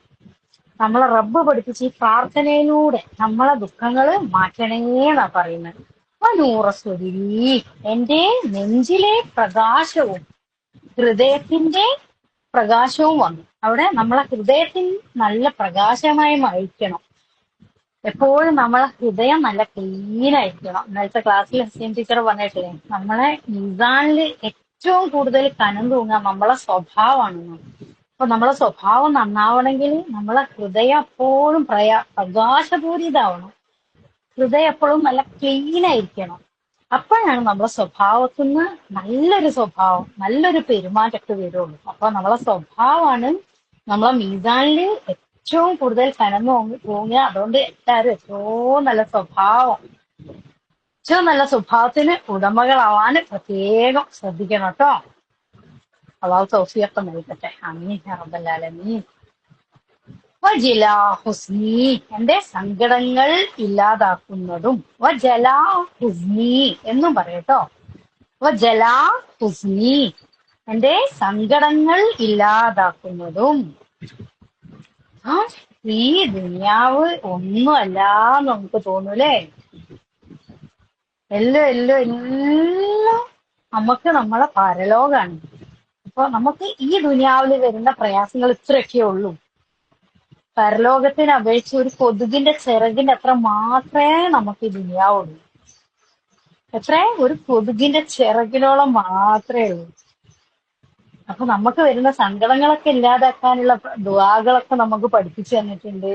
നമ്മളെ റബ്ബ് പഠിപ്പിച്ച ഈ പ്രാർത്ഥനയിലൂടെ നമ്മളെ ദുഃഖങ്ങള് മാറ്റണേന്നാ പറയുന്നത്. നൂറസ്വരി, എന്റെ നെഞ്ചിലെ പ്രകാശവും ഹൃദയത്തിന്റെ പ്രകാശവും വന്നു. അവിടെ നമ്മളെ ഹൃദയത്തിന് നല്ല പ്രകാശമായി മായിക്കണം. എപ്പോഴും നമ്മളെ ഹൃദയം നല്ല ക്ലീൻ ആയിരിക്കണം. ഇന്നലത്തെ ക്ലാസ്സിൽ ഹസീൻ ടീച്ചർ പറഞ്ഞിട്ടില്ലേ, നമ്മളെ മീസാനിൽ ഏറ്റവും കൂടുതൽ കനം തൂങ്ങുക നമ്മളെ സ്വഭാവമാണ്. അപ്പൊ നമ്മളെ സ്വഭാവം നന്നാവണമെങ്കിൽ നമ്മളെ ഹൃദയം എപ്പോഴും പ്രകാശപൂരിതാവണം. ഹൃദയം എപ്പോഴും നല്ല ക്ലീൻ ആയിരിക്കണം. അപ്പോഴാണ് നമ്മളെ സ്വഭാവത്തിൽ നിന്ന് നല്ലൊരു സ്വഭാവം, നല്ലൊരു പെരുമാറ്റമൊക്കെ വരുള്ളൂ. അപ്പൊ നമ്മളെ സ്വഭാവമാണ് നമ്മളെ മീസാനിൽ ഏറ്റവും കൂടുതൽ കനം തൂങ്ങുക. അതുകൊണ്ട് എല്ലാവരും ഏറ്റവും നല്ല സ്വഭാവത്തിന് ഉടമകളാവാൻ പ്രത്യേകം ശ്രദ്ധിക്കണം കേട്ടോ. അള്ളാഹു തൗഫീഖ് നൽകട്ടെ. ആമീൻ യാ റബ്ബൽ ആലമീൻ. വജലാ ഹുസ്നി, എന്റെ സങ്കടങ്ങൾ ഇല്ലാതാക്കുന്നതും. വജലാ ഹുസ്നി എന്നും പറയട്ടോ. വജലാ ഹുസ്നി, എന്റെ സങ്കടങ്ങൾ ഇല്ലാതാക്കുന്നതും. ഈ ദുനിയാവ് ഒന്നുമല്ലാന്ന് നമുക്ക് തോന്നൂലേ. എല്ലാം നമുക്ക് നമ്മളെ പരലോകാണ്. അപ്പൊ നമുക്ക് ഈ ദുനിയാവിൽ വരുന്ന പ്രയാസങ്ങൾ ഇത്രയൊക്കെ ഉള്ളൂ. പരലോകത്തിനെ അപേക്ഷിച്ച് ഒരു കൊതുകിന്റെ ചിറകിന്റെ അത്ര മാത്രമേ നമുക്ക് ഈ ദുനിയാവുള്ളൂ. ഒരു കൊതുകിന്റെ ചിറകിനോളം മാത്രമേ ഉള്ളൂ. അപ്പൊ നമുക്ക് വരുന്ന സങ്കടങ്ങളൊക്കെ ഇല്ലാതാക്കാനുള്ള ദുആകളൊക്കെ നമുക്ക് പഠിപ്പിച്ചു തന്നിട്ടുണ്ട്.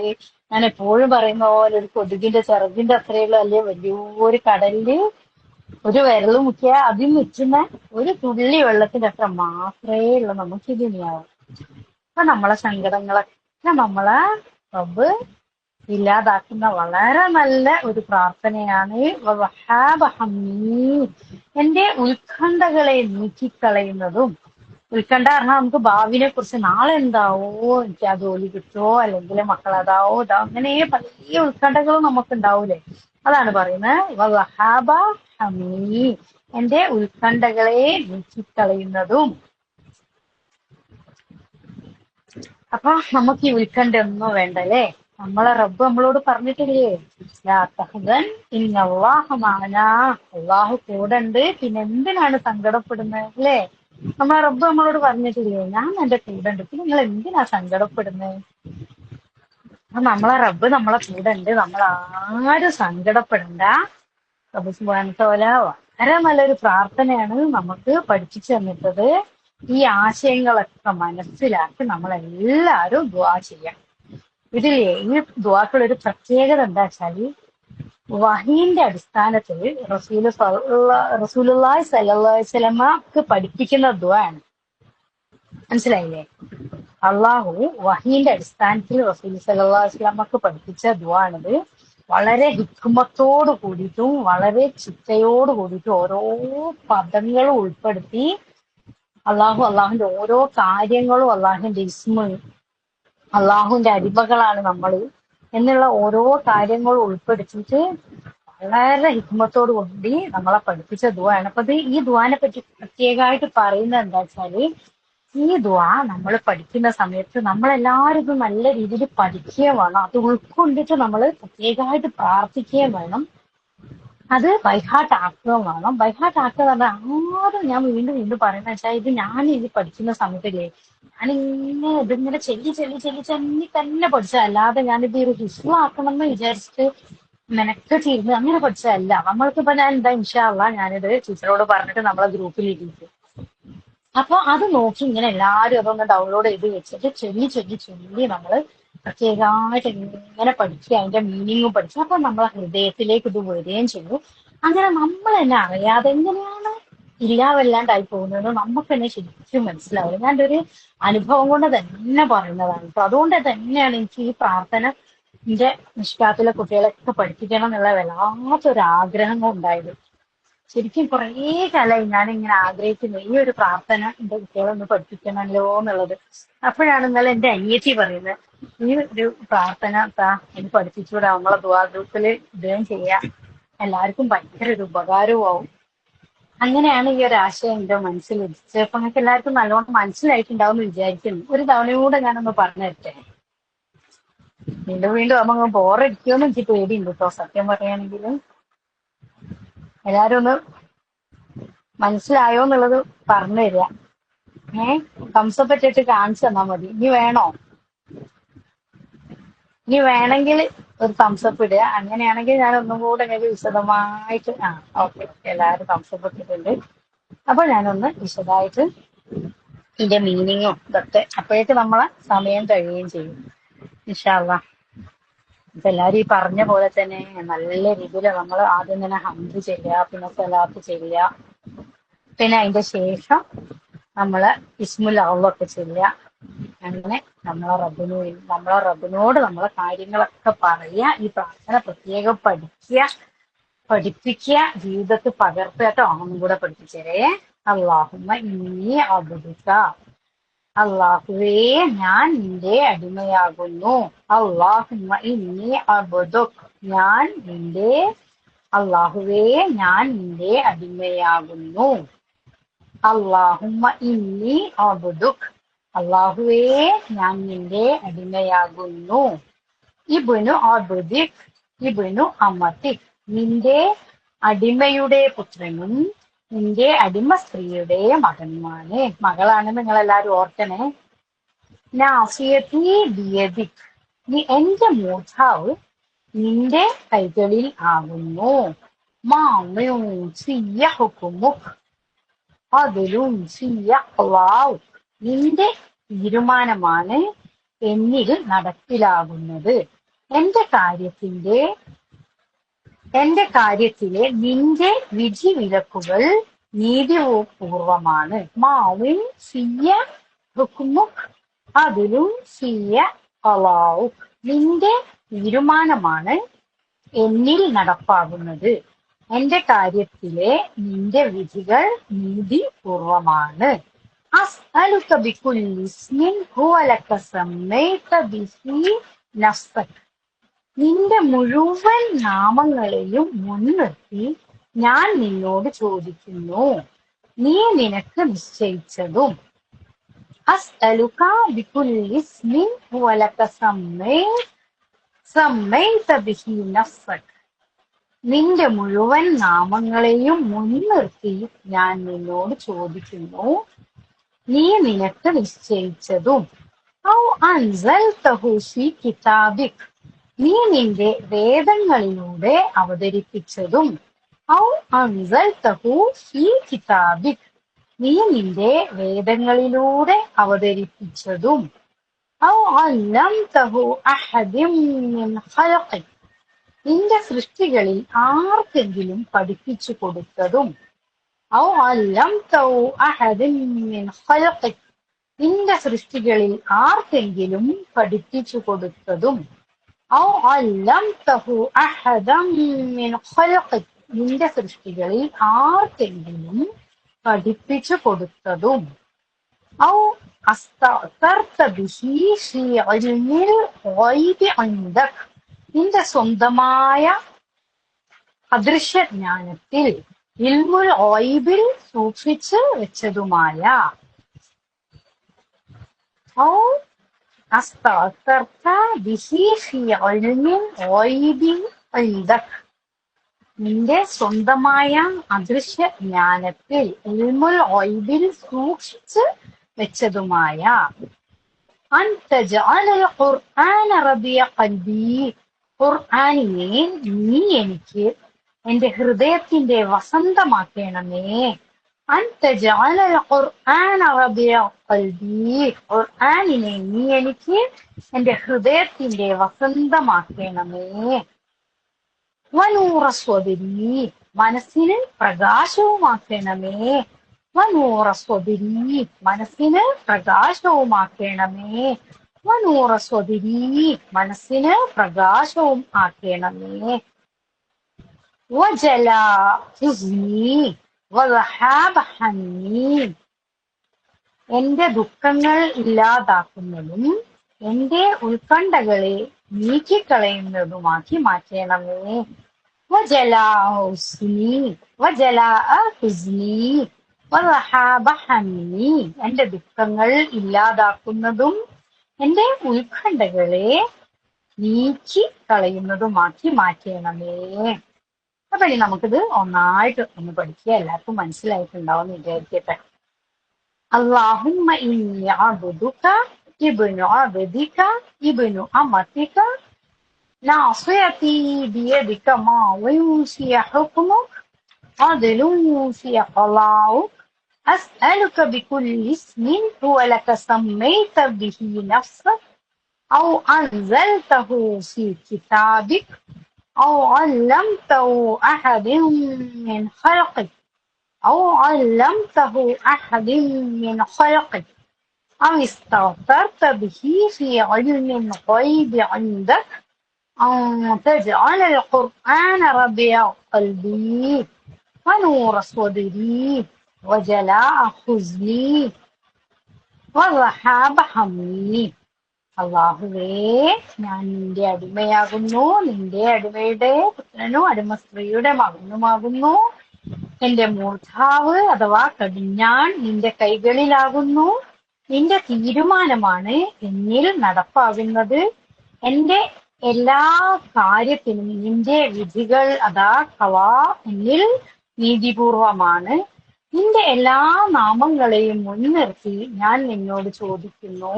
ഞാൻ എപ്പോഴും പറയുന്ന പോലെ ഒരു കൊതുകിന്റെ ചിറകിന്റെ അത്രയുള്ള അല്ലെ വലിയൊരു കടലില് ഒരു വിരൽ മുക്കിയാൽ അതിൽ നിൽക്കുന്ന ഒരു തുള്ളി വെള്ളത്തിന്റെ അത്ര മാത്രമേ ഉള്ളൂ നമുക്ക് ഈ ദുനിയാവ്. അപ്പൊ നമ്മളെ സങ്കടങ്ങളൊക്കെ നമ്മളെ റബ്ബ് ഇല്ലാതാക്കുന്ന വളരെ നല്ല ഒരു പ്രാർത്ഥനയാണ്. എന്റെ ഉത്കണ്ഠകളെ നീക്കിക്കളയുന്നതും. ഉത്കണ്ഠ പറഞ്ഞാൽ നമുക്ക് ഭാവിനെ കുറിച്ച് നാളെ എന്താവോ, എനിക്ക് ആ ജോലി കിട്ടുമോ, അല്ലെങ്കിൽ മക്കളതാവോ, അങ്ങനെ പല ഉത്കണ്ഠകളും നമുക്ക് ഉണ്ടാവൂലേ. അതാണ് പറയുന്നത് എന്റെ ഉത്കണ്ഠകളെ നീക്കിക്കളയുന്നതും. അപ്പൊ നമുക്ക് ഈ ഉത്കണ്ഠ ഒന്നും വേണ്ടല്ലേ. നമ്മളെ റബ്ബ് നമ്മളോട് പറഞ്ഞിട്ടില്ലേ, ലാ തഹ്സൻ ഇന്നല്ലാഹ മഅനാ, അള്ളാഹു കൂടെ ഉണ്ട്, പിന്നെ എന്തിനാണ് സങ്കടപ്പെടുന്നത് അല്ലേ. നമ്മളെ റബ്ബ് നമ്മളോട് പറഞ്ഞിട്ടില്ലേ, ഞാൻ എന്റെ കൂടെ ഉണ്ട്, പിന്നെ നിങ്ങൾ എന്തിനാ സങ്കടപ്പെടുന്നത്. അപ്പൊ നമ്മളെ റബ്ബ് നമ്മളെ കൂടെ ഉണ്ട്, നമ്മൾ ആരും സങ്കടപ്പെടണ്ട. റബ്ബ് സുബ്ഹാനഹു വ തആല വളരെ നല്ലൊരു പ്രാർത്ഥനയാണ് നമുക്ക് പഠിപ്പിച്ചു തന്നിട്ടത്. ഈ ആശയങ്ങളൊക്കെ മനസ്സിലാക്കി നമ്മളെല്ലാരും ദുആ ചെയ്യാം. ഇതില്ലേ ഈ ദുആക്കുള്ള ഒരു പ്രത്യേകത എന്താ വെച്ചാല്, വഹീന്റെ അടിസ്ഥാനത്തിൽ റസൂലുള്ളാഹി സ്വല്ലല്ലാഹു അലൈഹി വസല്ലമക്ക് പഠിപ്പിക്കുന്ന ദുആ ആണ്. മനസ്സിലായില്ലേ. അള്ളാഹു വഹീന്റെ അടിസ്ഥാനത്തിൽ റസൂൽ സല്ലല്ലാഹു അലൈഹി വസല്ലമക്ക് പഠിപ്പിച്ച ദുആ ആണിത്. വളരെ ഹിക്മത്തോട് കൂടിയിട്ടും വളരെ ചിട്ടയോട് കൂടിയിട്ടും ഓരോ പദങ്ങളും ഉൾപ്പെടുത്തി അള്ളാഹുവിന്റെ ഓരോ കാര്യങ്ങളും, അള്ളാഹുവിന്റെ ഇസ്മ, അള്ളാഹുവിന്റെ അടിമകളാണ് നമ്മൾ എന്നുള്ള ഓരോ കാര്യങ്ങളും ഉൾപ്പെടുത്തിയിട്ട് വളരെ ഹിക്മത്തോട് കൂടി നമ്മളെ പഠിപ്പിച്ച ദുആണ്. അപ്പൊ ഈ ദുആനെ പറ്റി പ്രത്യേകമായിട്ട് പറയുന്നത് എന്താ വെച്ചാല്, ഈ ദുആ നമ്മൾ പഠിക്കുന്ന സമയത്ത് നമ്മളെല്ലാവരും ഇത് നല്ല രീതിയിൽ പഠിക്കുകയും വേണം, അത് ഉൾക്കൊണ്ടിട്ട് നമ്മൾ പ്രത്യേകമായിട്ട് പ്രാർത്ഥിക്കുകയും വേണം, അത് ബൈഹാർട്ട് ആക്കുകയും വേണം. ബൈഹാർട്ട് ആക്കുക എന്ന് പറഞ്ഞാൽ ആരും, ഞാൻ വീണ്ടും വീണ്ടും പറയുന്ന വെച്ചാൽ, ഇത് ഞാൻ ഇത് പഠിക്കുന്ന സമയത്തില്ലേ, ഞാനിങ്ങനെ ഇതിങ്ങനെ ചെല്ലി തന്നെ പഠിച്ചത്, അല്ലാതെ ഞാനിത് ഒരു ഹിസ്സാക്കണം എന്ന് വിചാരിച്ചിട്ട് മെനക്കെട്ടിരുന്ന് അങ്ങനെ പഠിച്ചതല്ല. നമ്മൾക്കിപ്പോ ഞാൻ എന്താ ഇൻഷാ അള്ളാ ഞാനിത് ടീച്ചറോട് പറഞ്ഞിട്ട് നമ്മളെ ഗ്രൂപ്പിൽ ഇരിക്കും. അപ്പൊ അത് നോക്കി ഇങ്ങനെ എല്ലാരും അതൊന്ന് ഡൗൺലോഡ് ചെയ്ത് വെച്ചിട്ട് ചൊല്ലി നമ്മള് പ്രത്യേകമായിട്ട് ഇങ്ങനെ പഠിക്കുക, അതിന്റെ മീനിങ്ങും പഠിക്കുക. അപ്പൊ നമ്മളെ ഹൃദയത്തിലേക്ക് ഇത് വരികയും ചെയ്യും. അങ്ങനെ നമ്മൾ തന്നെ അറിയാതെ എങ്ങനെയാണ് ഇല്ലാവല്ലാണ്ടായി പോകുന്നത് നമുക്ക് തന്നെ ശരിക്കും മനസ്സിലാവില്ല. ഞാൻ ഒരു അനുഭവം കൊണ്ട് തന്നെ പറയുന്നതാണ് കേട്ടോ. അതുകൊണ്ട് തന്നെയാണ് എനിക്ക് ഈ പ്രാർത്ഥന എന്റെ നിഷ്കാത്തിലെ കുട്ടികളെയൊക്കെ പഠിപ്പിക്കണം എന്നുള്ള വല്ലാത്തൊരു ആഗ്രഹം ഉണ്ടായത്. ശരിക്കും കുറേ കാലമായി ഞാനിങ്ങനെ ആഗ്രഹിക്കുന്നു ഈ ഒരു പ്രാർത്ഥന എന്റെ കുട്ടികളൊന്ന് പഠിപ്പിക്കണമല്ലോ എന്നുള്ളത്. അപ്പോഴാണ് ഇന്നലെ എന്റെ അനിയത്തി പറയുന്നത്, ഈ ഒരു പ്രാർത്ഥന എനിക്ക് പഠിപ്പിച്ചുകൂടാ, നമ്മളെ ദുആ ഗ്രൂപ്പിൽ ഇടുകയും ചെയ്യാം, എല്ലാവർക്കും ഭയങ്കര ഒരു ഉപകാരവും ആവും. അങ്ങനെയാണ് ഈ ഒരു ആശയം എന്റെ മനസ്സിൽ ഉദിച്ചത്. അപ്പൊ നിങ്ങൾക്ക് എല്ലാവർക്കും നല്ലോണം മനസ്സിലായിട്ടുണ്ടാവും എന്ന് വിചാരിക്കുന്നു. ഒരു തവണയൂടെ ഞാനൊന്ന് പറഞ്ഞു തരട്ടെ. വീണ്ടും അമ്മ ബോറടിക്കുമെന്ന് എനിക്ക് പേടിയുണ്ട് കേട്ടോ, സത്യം പറയുകയാണെങ്കിൽ. എല്ലാരും ഒന്ന് മനസ്സിലായോ എന്നുള്ളത് പറഞ്ഞു തരിക. തംസപ്പ് ഇട്ടിട്ട് കാണിച്ചു തന്നാൽ മതി. ഇനി വേണമെങ്കിൽ ഒരു തംസപ്പ് ഇടുക. അങ്ങനെയാണെങ്കിൽ ഞാൻ ഒന്നും കൂടെ നിങ്ങൾക്ക് വിശദമായിട്ട് ഓക്കെ എല്ലാവരും തംസപ്പ് ഇട്ടിട്ടുണ്ട്. അപ്പൊ ഞാനൊന്ന് വിശദമായിട്ട് ഇതിന്റെ മീനിങ്ങും ഇതൊക്കെ അപ്പോഴേക്ക് നമ്മളെ സമയം കഴിയുകയും ചെയ്യും ഇൻഷാ അള്ളാ. ഇപ്പൊ എല്ലാരും ഈ പറഞ്ഞ പോലെ തന്നെ നല്ല രീതിയിൽ നമ്മൾ ആദ്യം തന്നെ ഹംദ് ചെയ്യുക, പിന്നെ സലാത്ത് ചെയ്യുക, പിന്നെ അതിന്റെ ശേഷം നമ്മള് ഇസ്മുൽ അള്ളൊക്കെ ചെയ്യുക. അങ്ങനെ നമ്മളെ റബ്ബിനോട് നമ്മളെ കാര്യങ്ങളൊക്കെ പറയുക. ഈ പ്രാർത്ഥന പ്രത്യേകം പഠിപ്പിക്കുക, ജീവിതത്തിൽ പകർത്തുക കേട്ടോ. ഒന്നും കൂടെ പഠിപ്പിച്ചേ. അല്ലാഹുമ്മ ഇന്നി അബ്ദുക, അള്ളാഹുവേ ഞാൻ നിന്റെ അടിമയാകുന്നു. അല്ലാഹുമ്മ ഇന്നി അബ്ദുക്, അള്ളാഹുവേ ഞാൻ നിന്റെ അടിമയാകുന്നു. അല്ലാഹുമ്മ ഇന്നി അബ്ദുക്, അള്ളാഹുവേ ഞാൻ നിന്റെ അടിമയാകുന്നു. ഇബ്നു അബ്ദിക് ഇബ്നു അമതിക്, നിന്റെ അടിമയുടെ പുത്രനും നിന്റെ അടിമ സ്ത്രീയുടെ മകളാണ്. നിങ്ങൾ എല്ലാരും ഓർക്കണേ. നാസിയത്തി ബിയദിക്, എന്റെ മൂർധാവ് നിന്റെ കൈകളിൽ ആകുന്നു. മാമിഉ ഫിയ ഹുക്മുക് അദ്ലുൻ ഫിയ ഖളാഉക്, നിന്റെ തീരുമാനമാണ് എന്നിൽ നടപ്പിലാകുന്നത്. എന്റെ കാര്യത്തിലെ നിന്റെ വിധിവിലക്കുകൾ നീതിപൂർവമാണ്. മാവിൻ ഫിയ ഹുക്മുക് അദ്ലുൻ ഫിയ ഖളാഉക്, നിന്റെ തീരുമാനമാണ് എന്നിൽ നടപ്പാകുന്നത്. എന്റെ കാര്യത്തിലെ നിന്റെ വിധികൾ നീതിപൂർവമാണ്. അസ്അലുക ബികുല്ലി ഇസ്മിൻ ഹുവ ലക സമ്മൈത ബിഹി നഫ്സക്, നിന്റെ മുഴുവൻ നാമങ്ങളെയും മുൻനിർത്തി ഞാൻ നിന്നോട് ചോദിക്കുന്നു, നീ നിനക്ക് നിശ്ചയിച്ചതും أسألك بكل اسم هو لك سميت به نفسك. നിന്റെ മുഴുവൻ നാമങ്ങളെയും മുൻനിർത്തി ഞാൻ നിന്നോട് ചോദിക്കുന്നു, നീ നിനക്ക് നിശ്ചയിച്ചതും ഔ അൻസൽതഹു ഫീ കിതാബിക്, നീ നിന്റെ വേദങ്ങളിലൂടെ അവതരിപ്പിച്ചതും ഔ അൻസൽതഹു ഫീ കിതാബിക്, നീ നിന്റെ വേദങ്ങളിലൂടെ അവതരിപ്പിച്ചതും ഔ അല്ലംതഹു അഹദിൻ മിൻ ഖൽഖിക്, നിന്റെ സൃഷ്ടികളിൽ ആർക്കെങ്കിലും പഠിപ്പിച്ചു കൊടുത്തതും ഔ അല്ലംതഹു അഹദിൻ മിൻ ഖൽഖിക്, നിന്റെ സൃഷ്ടികളിൽ ആർക്കെങ്കിലും പഠിപ്പിച്ചു കൊടുത്തതും ഔ അല്ലംതഹു അഹദൻ മിൻ ഖൽഖിക്, നിന്റെ സൃഷ്ടികളിൽ ആർക്കെങ്കിലും പഠിപ്പിച്ചു കൊടുത്തതും ഔ അസ്തഅ്തർത ബിഹി ഫീ ഇൽമിൽ ഗൈബി ഇൻദക്, നിന്റെ സ്വന്തമായ അദൃശ്യജ്ഞാനത്തിൽ ഇൽമുൽ ഗൈബിൽ സൂക്ഷിച്ച് വെച്ചതുമായ ഔ അസ്തഅ്തർത ബിഹി ഫീ ഇൽമിൽ ഗൈബി ഇൻദക്, നിന്റെ സ്വന്തമായ അദൃശ്യ ജ്ഞാനത്തിൽ ഇൽമുൽ ഗൈബിൽ സൂക്ഷിച്ച് വെച്ചതുമായ അൻ തജഅലൽ ഖുർആന റബിയ ഖൽബി, ഖുർആനിനെ നീ എനിക്ക് എന്റെ ഹൃദയത്തിന്റെ വസന്തമാക്കണമേ. അൻ തജഅലൽ ഖുർആന റബിയ ഖൽബി, ഖുർആനിനെ നീ എനിക്ക് എന്റെ ഹൃദയത്തിന്റെ വസന്തമാക്കണമേ. വനൂറ സ്വദരി, മനസ്സിന് പ്രകാശവുമാക്കണമേ. വനൂറ സ്വദരി, മനസ്സിന് പ്രകാശവുമാക്കണമേ. വനൂറ സ്വദരി, മനസ്സിന് പ്രകാശവും ആക്കണമേ. വജലാ ഹുസ്നി വദഹാബ ഹന്നി, എന്റെ ദുഃഖങ്ങൾ ഇല്ലാതാക്കുന്നതും എന്റെ ഉത്കണ്ഠകളെ നീക്കിക്കളയുന്നതുമാക്കി മാറ്റണമേ. വജലാ ഹുസ്നി വദഹാബ ഹന്നി, എന്റെ ദുഃഖങ്ങൾ ഇല്ലാതാക്കുന്നതും എന്റെ ഉത്കണ്ഠകളെ നീക്കി കളയുന്നതുമാക്കി മാറ്റണമേ. അപ്പൊ ഇനി നമുക്കിത് ഒന്നായിട്ട് ഒന്ന് പഠിക്കുക. എല്ലാവർക്കും മനസ്സിലായിട്ടുണ്ടാവും എന്ന് വിചാരിക്കട്ടെ. അല്ലാഹുമ്മ ഇന്നി അബ്ദുക ഇബ്നു അബ്ദിക ഇബ്നു അമതിക നാസിയതി ബിയദിക മാദിൻ ഫീ ഹുക്മുക അദ്ലുൻ ഫീ ഖളാഉക അസ്അലുക ബികുല്ലി ഇസ്മിൻ ഹുവ ലക സമ്മൈത ബിഹി നഫ്സക ഔ അൻസൽതഹു ഫീ കിതാബിക ഔ അല്ലംതഹു അഹദൻ മിൻ ഖൽഖിക ഔ അല്ലംതഹു അഹദൻ മിൻ ഖൽഖിക ഔ ഇസ്തഗ്ഫർത ബിഹി ഫീ ഇൽമിൽ ഗൈബി ഇൻദക أن تجعل القرآن ربيع قلبي ونور صدري وجلاء حزني وذهاب همي. അള്ളാഹുവേ, ഞാൻ നിന്റെ അടിമയാകുന്നു, നിന്റെ അടിമയുടെ പുത്രനും അടിമ സ്ത്രീയുടെ മകനുമാകുന്നു. എന്റെ മൂർധാവ് അഥവാ കടിഞ്ഞാൺ നിന്റെ കൈകളിലാകുന്നു. നിന്റെ തീരുമാനമാണ് എന്നിൽ നടപ്പാകുന്നത്. എന്റെ എല്ലാ കാര്യത്തിനും നിന്റെ വിധികൾ അതാ ഖളാ എന്നിൽ നീതിപൂർവമാണ്. നിന്റെ എല്ലാ നാമങ്ങളെയും മുൻനിർത്തി ഞാൻ നിന്നോട് ചോദിക്കുന്നു,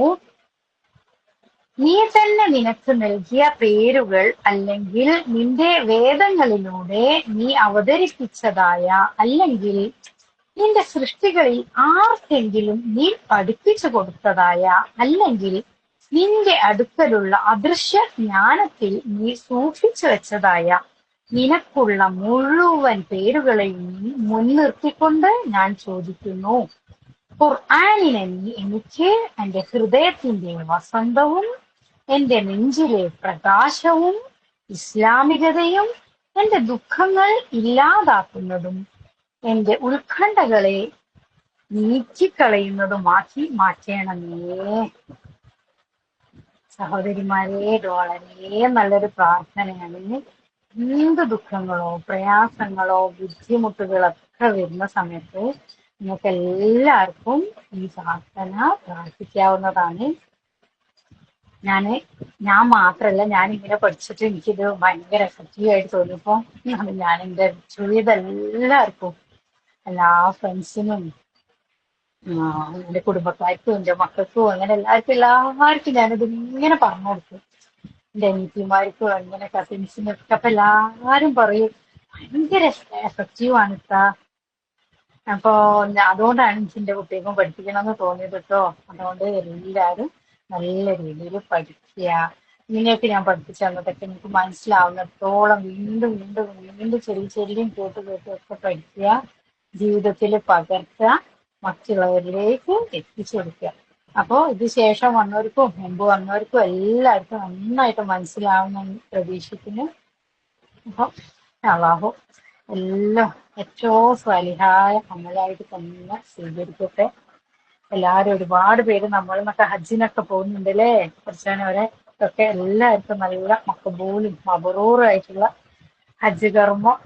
നീ തന്നെ നിനക്ക് നൽകിയ പേരുകൾ അല്ലെങ്കിൽ നിന്റെ വേദങ്ങളിലൂടെ നീ അവതരിപ്പിച്ചതായ അല്ലെങ്കിൽ നിന്റെ സൃഷ്ടികളിൽ ആർക്കെങ്കിലും നീ പഠിപ്പിച്ചു കൊടുത്തതായ അല്ലെങ്കിൽ നിന്റെ അടുക്കലുള്ള അദൃശ്യ ജ്ഞാനത്തിൽ നീ സൂക്ഷിച്ചു വെച്ചതായ നിനക്കുള്ള മുഴുവൻ പേരുകളെയും മുൻനിർത്തിക്കൊണ്ട് ഞാൻ ചോദിക്കുന്നു, ഖുർആനിനെ നീ എനിക്ക് എന്റെ ഹൃദയത്തിന്റെ വസന്തവും എന്റെ നെഞ്ചിലെ പ്രകാശവും ഇസ്ലാമികതയും എന്റെ ദുഃഖങ്ങൾ ഇല്ലാതാക്കുന്നതും എന്റെ ഉത്കണ്ഠകളെ നീക്കിക്കളയുന്നതുമാക്കി മാറ്റണമേ. സഹോദരിമാരെ, ഇത് വളരെ നല്ലൊരു പ്രാർത്ഥനയാണ്. എന്ത് ദുഃഖങ്ങളോ പ്രയാസങ്ങളോ ബുദ്ധിമുട്ടുകളൊക്കെ വരുന്ന സമയത്ത് നിങ്ങൾക്ക് എല്ലാവർക്കും ഈ പ്രാർത്ഥന പ്രാർത്ഥിക്കാവുന്നതാണ്. ഞാന് ഞാൻ മാത്രല്ല, ഞാൻ ഇങ്ങനെ പഠിച്ചിട്ട് എനിക്കിത് ഭയങ്കര എഫക്റ്റീവ് ആയിട്ട് തോന്നിയപ്പോ ഞാൻ എൻ്റെ ചെയ്ത എല്ലാവർക്കും, എല്ലാ ഫ്രണ്ട്സിനും, എൻ്റെ കുടുംബക്കാർക്കും എൻ്റെ മക്കൾക്കും, അങ്ങനെ എല്ലാവർക്കും ഞാനിത് ഇങ്ങനെ പറഞ്ഞു കൊടുക്കും. എൻ്റെ അനിയത്തിമാർക്കും അങ്ങനെ കസിൻസിനും ഒക്കെ. അപ്പൊ എല്ലാരും പറയും ഭയങ്കര എഫക്റ്റീവ് ആണ് ഇത്താ. അപ്പൊ അതുകൊണ്ടാണ് എനിക്ക് എൻ്റെ കുട്ടികൾക്കും പഠിപ്പിക്കണമെന്ന് തോന്നിയത് കേട്ടോ. അതുകൊണ്ട് എല്ലാരും നല്ല രീതിയിൽ പഠിക്കുക. ഇങ്ങനെയൊക്കെ ഞാൻ പഠിപ്പിച്ചു തന്നതൊക്കെ എനിക്ക് മനസ്സിലാവുന്നിടത്തോളം വീണ്ടും വീണ്ടും വീണ്ടും ചെല്ലിയും കേട്ട് ഒക്കെ പഠിക്കുക, ജീവിതത്തിൽ പകർത്തുക, മറ്റുള്ളവരിലേക്ക് എത്തിച്ചു കൊടുക്കുക. അപ്പോ ഇത് ശേഷം വന്നവർക്കും മുമ്പ് വന്നവർക്കും എല്ലാവർക്കും നന്നായിട്ട് മനസ്സിലാവുമെന്ന് പ്രതീക്ഷിക്കുന്നു. അപ്പൊ അള്ളാഹു എല്ലാം ഏറ്റവും സ്വലിഹായ അമലായിട്ട് തന്നെ സ്വീകരിക്കട്ടെ. എല്ലാരും ഒരുപാട് പേര് നമ്മളിന്നൊക്കെ ഹജ്ജിനൊക്കെ പോകുന്നുണ്ടല്ലേ കുറച്ചാനവരെ. ഒക്കെ എല്ലാവർക്കും നല്ല മക്കബൂലും മബറൂറുമായിട്ടുള്ള ഹജ്ജ് കർമ്മം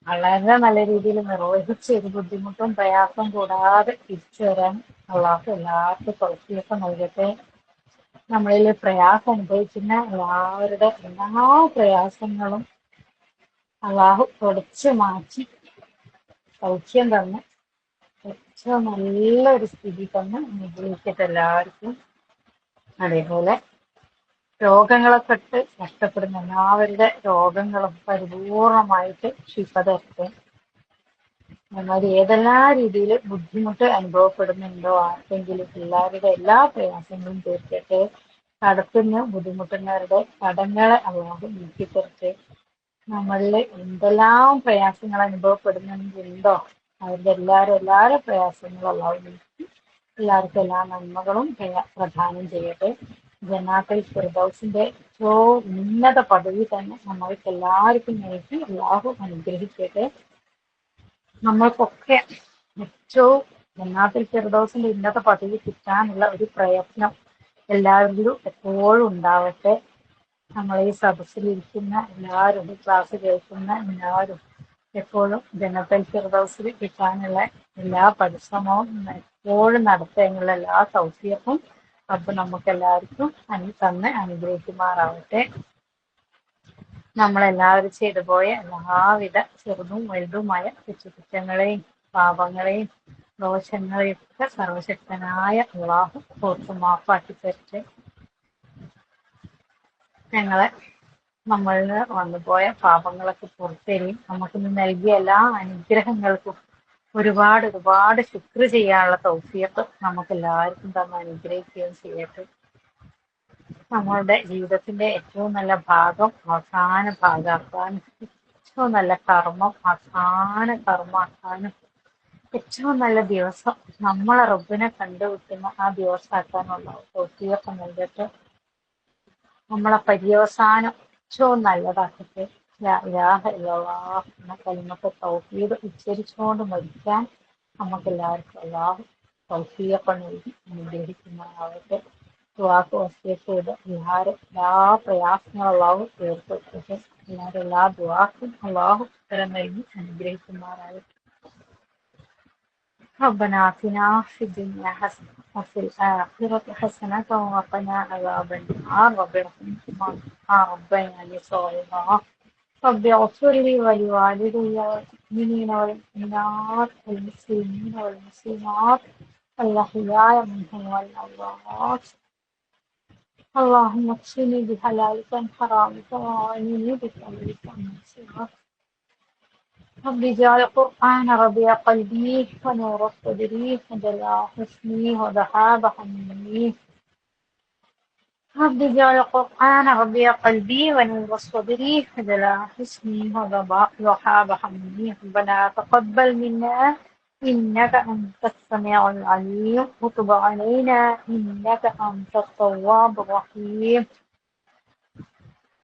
വളരെ നല്ല രീതിയിൽ നിർവഹിച്ച് ഒരു ബുദ്ധിമുട്ടും പ്രയാസം കൂടാതെ തിരിച്ചു വരാൻ അള്ളാഹു എല്ലാവർക്കും തൗഫീഖ് നൽകട്ടെ. നമ്മളിൽ പ്രയാസം അനുഭവിക്കുന്ന എല്ലാവരുടെ എല്ലാ പ്രയാസങ്ങളും അള്ളാഹു തുടച്ചു മാറ്റി സൗഖ്യം തന്ന് ഏറ്റവും നല്ലൊരു സ്ഥിതി തന്ന് അനുഗ്രഹിക്കട്ടെ എല്ലാവർക്കും. അതേപോലെ രോഗങ്ങളൊക്കെ ഇട്ട് കഷ്ടപ്പെടുന്ന എല്ലാവരുടെ രോഗങ്ങളും പരിപൂർണമായിട്ട് ശിഫ തരട്ടെ. എന്നാൽ ഏതെല്ലാം രീതിയിൽ ബുദ്ധിമുട്ട് അനുഭവപ്പെടുന്നുണ്ടോ ആർക്കെങ്കിലും എല്ലാവരുടെ എല്ലാ പ്രയാസങ്ങളും തീർക്കട്ടെ. കടത്തുനിന്ന് ബുദ്ധിമുട്ടുന്നവരുടെ കടങ്ങളെ അള്ളാഹു നീക്കിത്തരട്ടെ. നമ്മളിൽ എന്തെല്ലാം പ്രയാസങ്ങൾ അനുഭവപ്പെടുന്നുണ്ടോ അവരുടെ എല്ലാവരും പ്രയാസങ്ങളും അള്ളാഹു നീക്കി എല്ലാവർക്കും എല്ലാ നന്മകളും പ്രദാനം ചെയ്യട്ടെ. ജന്നാത്തുൽ ഫിർദൗസിന്റെ ഏറ്റവും ഉന്നത പദവി തന്നെ നമ്മൾക്ക് എല്ലാവർക്കും നൽകി അള്ളാഹു അനുഗ്രഹിക്കട്ടെ. നമ്മൾക്കൊക്കെ ഏറ്റവും ജന്നാത്തുൽ ഫിർദൗസിന്റെ ഉന്നത പദവി കിട്ടാനുള്ള ഒരു പ്രയത്നം എല്ലാവരിലും എപ്പോഴും ഉണ്ടാവട്ടെ. നമ്മൾ ഈ സദസ്സിലിരിക്കുന്ന എല്ലാവരും, ഈ ക്ലാസ് കേൾക്കുന്ന എല്ലാവരും എപ്പോഴും ജന്നത്തുൽ ഫിർദൗസിൽ കിട്ടാനുള്ള എല്ലാ പരിശ്രമവും എപ്പോഴും നടത്താനുള്ള എല്ലാ തൗഫീഖും അപ്പൊ നമുക്ക് എല്ലാവർക്കും തന്നെ അനുഗ്രഹിക്കുമാറാവട്ടെ. നമ്മളെല്ലാവരും ചെയ്തു പോയ എല്ലാവിധ ചെറുതും വലുതുമായ തെറ്റുകുറ്റങ്ങളെയും പാപങ്ങളെയും ദോഷങ്ങളെയും ഒക്കെ സർവശക്തനായ അള്ളാഹു ഓർത്തു മാപ്പാക്കി തരട്ടെ. ഞങ്ങളെ നമ്മളിൽ വന്നുപോയ പാപങ്ങളൊക്കെ പുറത്തരിയും നമുക്ക് നൽകിയ എല്ലാ അനുഗ്രഹങ്ങൾക്കും ഒരുപാട് ഒരുപാട് ശുക്ർ ചെയ്യാനുള്ള തൗഫീഖ് നമുക്ക് എല്ലാവർക്കും തന്നെ അനുഗ്രഹിക്കുകയും ചെയ്യട്ടെ. നമ്മളുടെ ജീവിതത്തിന്റെ ഏറ്റവും നല്ല ഭാഗം അവസാന ഭാഗമാക്കാനും ഏറ്റവും നല്ല കർമ്മം അവസാന കർമ്മമാക്കാനും ഏറ്റവും നല്ല ദിവസം നമ്മളെ റബ്ബിനെ കണ്ടുകിട്ടുന്ന ആ ദിവസമാക്കാനുള്ള തൗഫീഖ് നൽകട്ടെ. നമ്മളെ പര്യവസാനം ഏറ്റവും നല്ലതാക്കട്ടെ. ലാ ഇലാഹ ഇല്ലല്ലാഹ് എന്ന കലിമത്ത് തൗഹീദ് ഉച്ചരിച്ചുകൊണ്ട് മരിക്കാൻ നമുക്ക് എല്ലാവർക്കും അല്ലാഹു തൗഫീഖ് നൽകി അനുഗ്രഹിക്കുന്നതാവട്ടെ. ദുആക്ക് വസിയത്ത് ചെയ്ത് എല്ലാ പ്രയാസങ്ങളും അല്ലാഹു തീർത്തിട്ട് എല്ലാവരും എല്ലാ ദുആക്കും അല്ലാഹു ഉത്തരം നൽകി അനുഗ്രഹിക്കുമാറാവട്ടെ. ربنا آتنا في الدنيا حسنة وفي الآخرة حسنة وقنا عذاب النار. رب ارحمهما كما ربياني صغيرا. رب اغفر لي ولوالدي والمؤمنين والمؤمنات والمسلمين والمسلمات الأحياء منهم والأموات. اللهم اكفني بحلالك عن حرامك وأغنني بفضلك عن سواك. رب اجعل القرآن ربيع قلبي ونور صدري وجلاء حزني وذهاب همي. رب اجعل القرآن ربيع قلبي ونور صدري وجلاء حزني وذهاب همي. ربنا تقبل منا إنك أنت السميع العليم وتب علينا إنك أنت التواب الرحيم.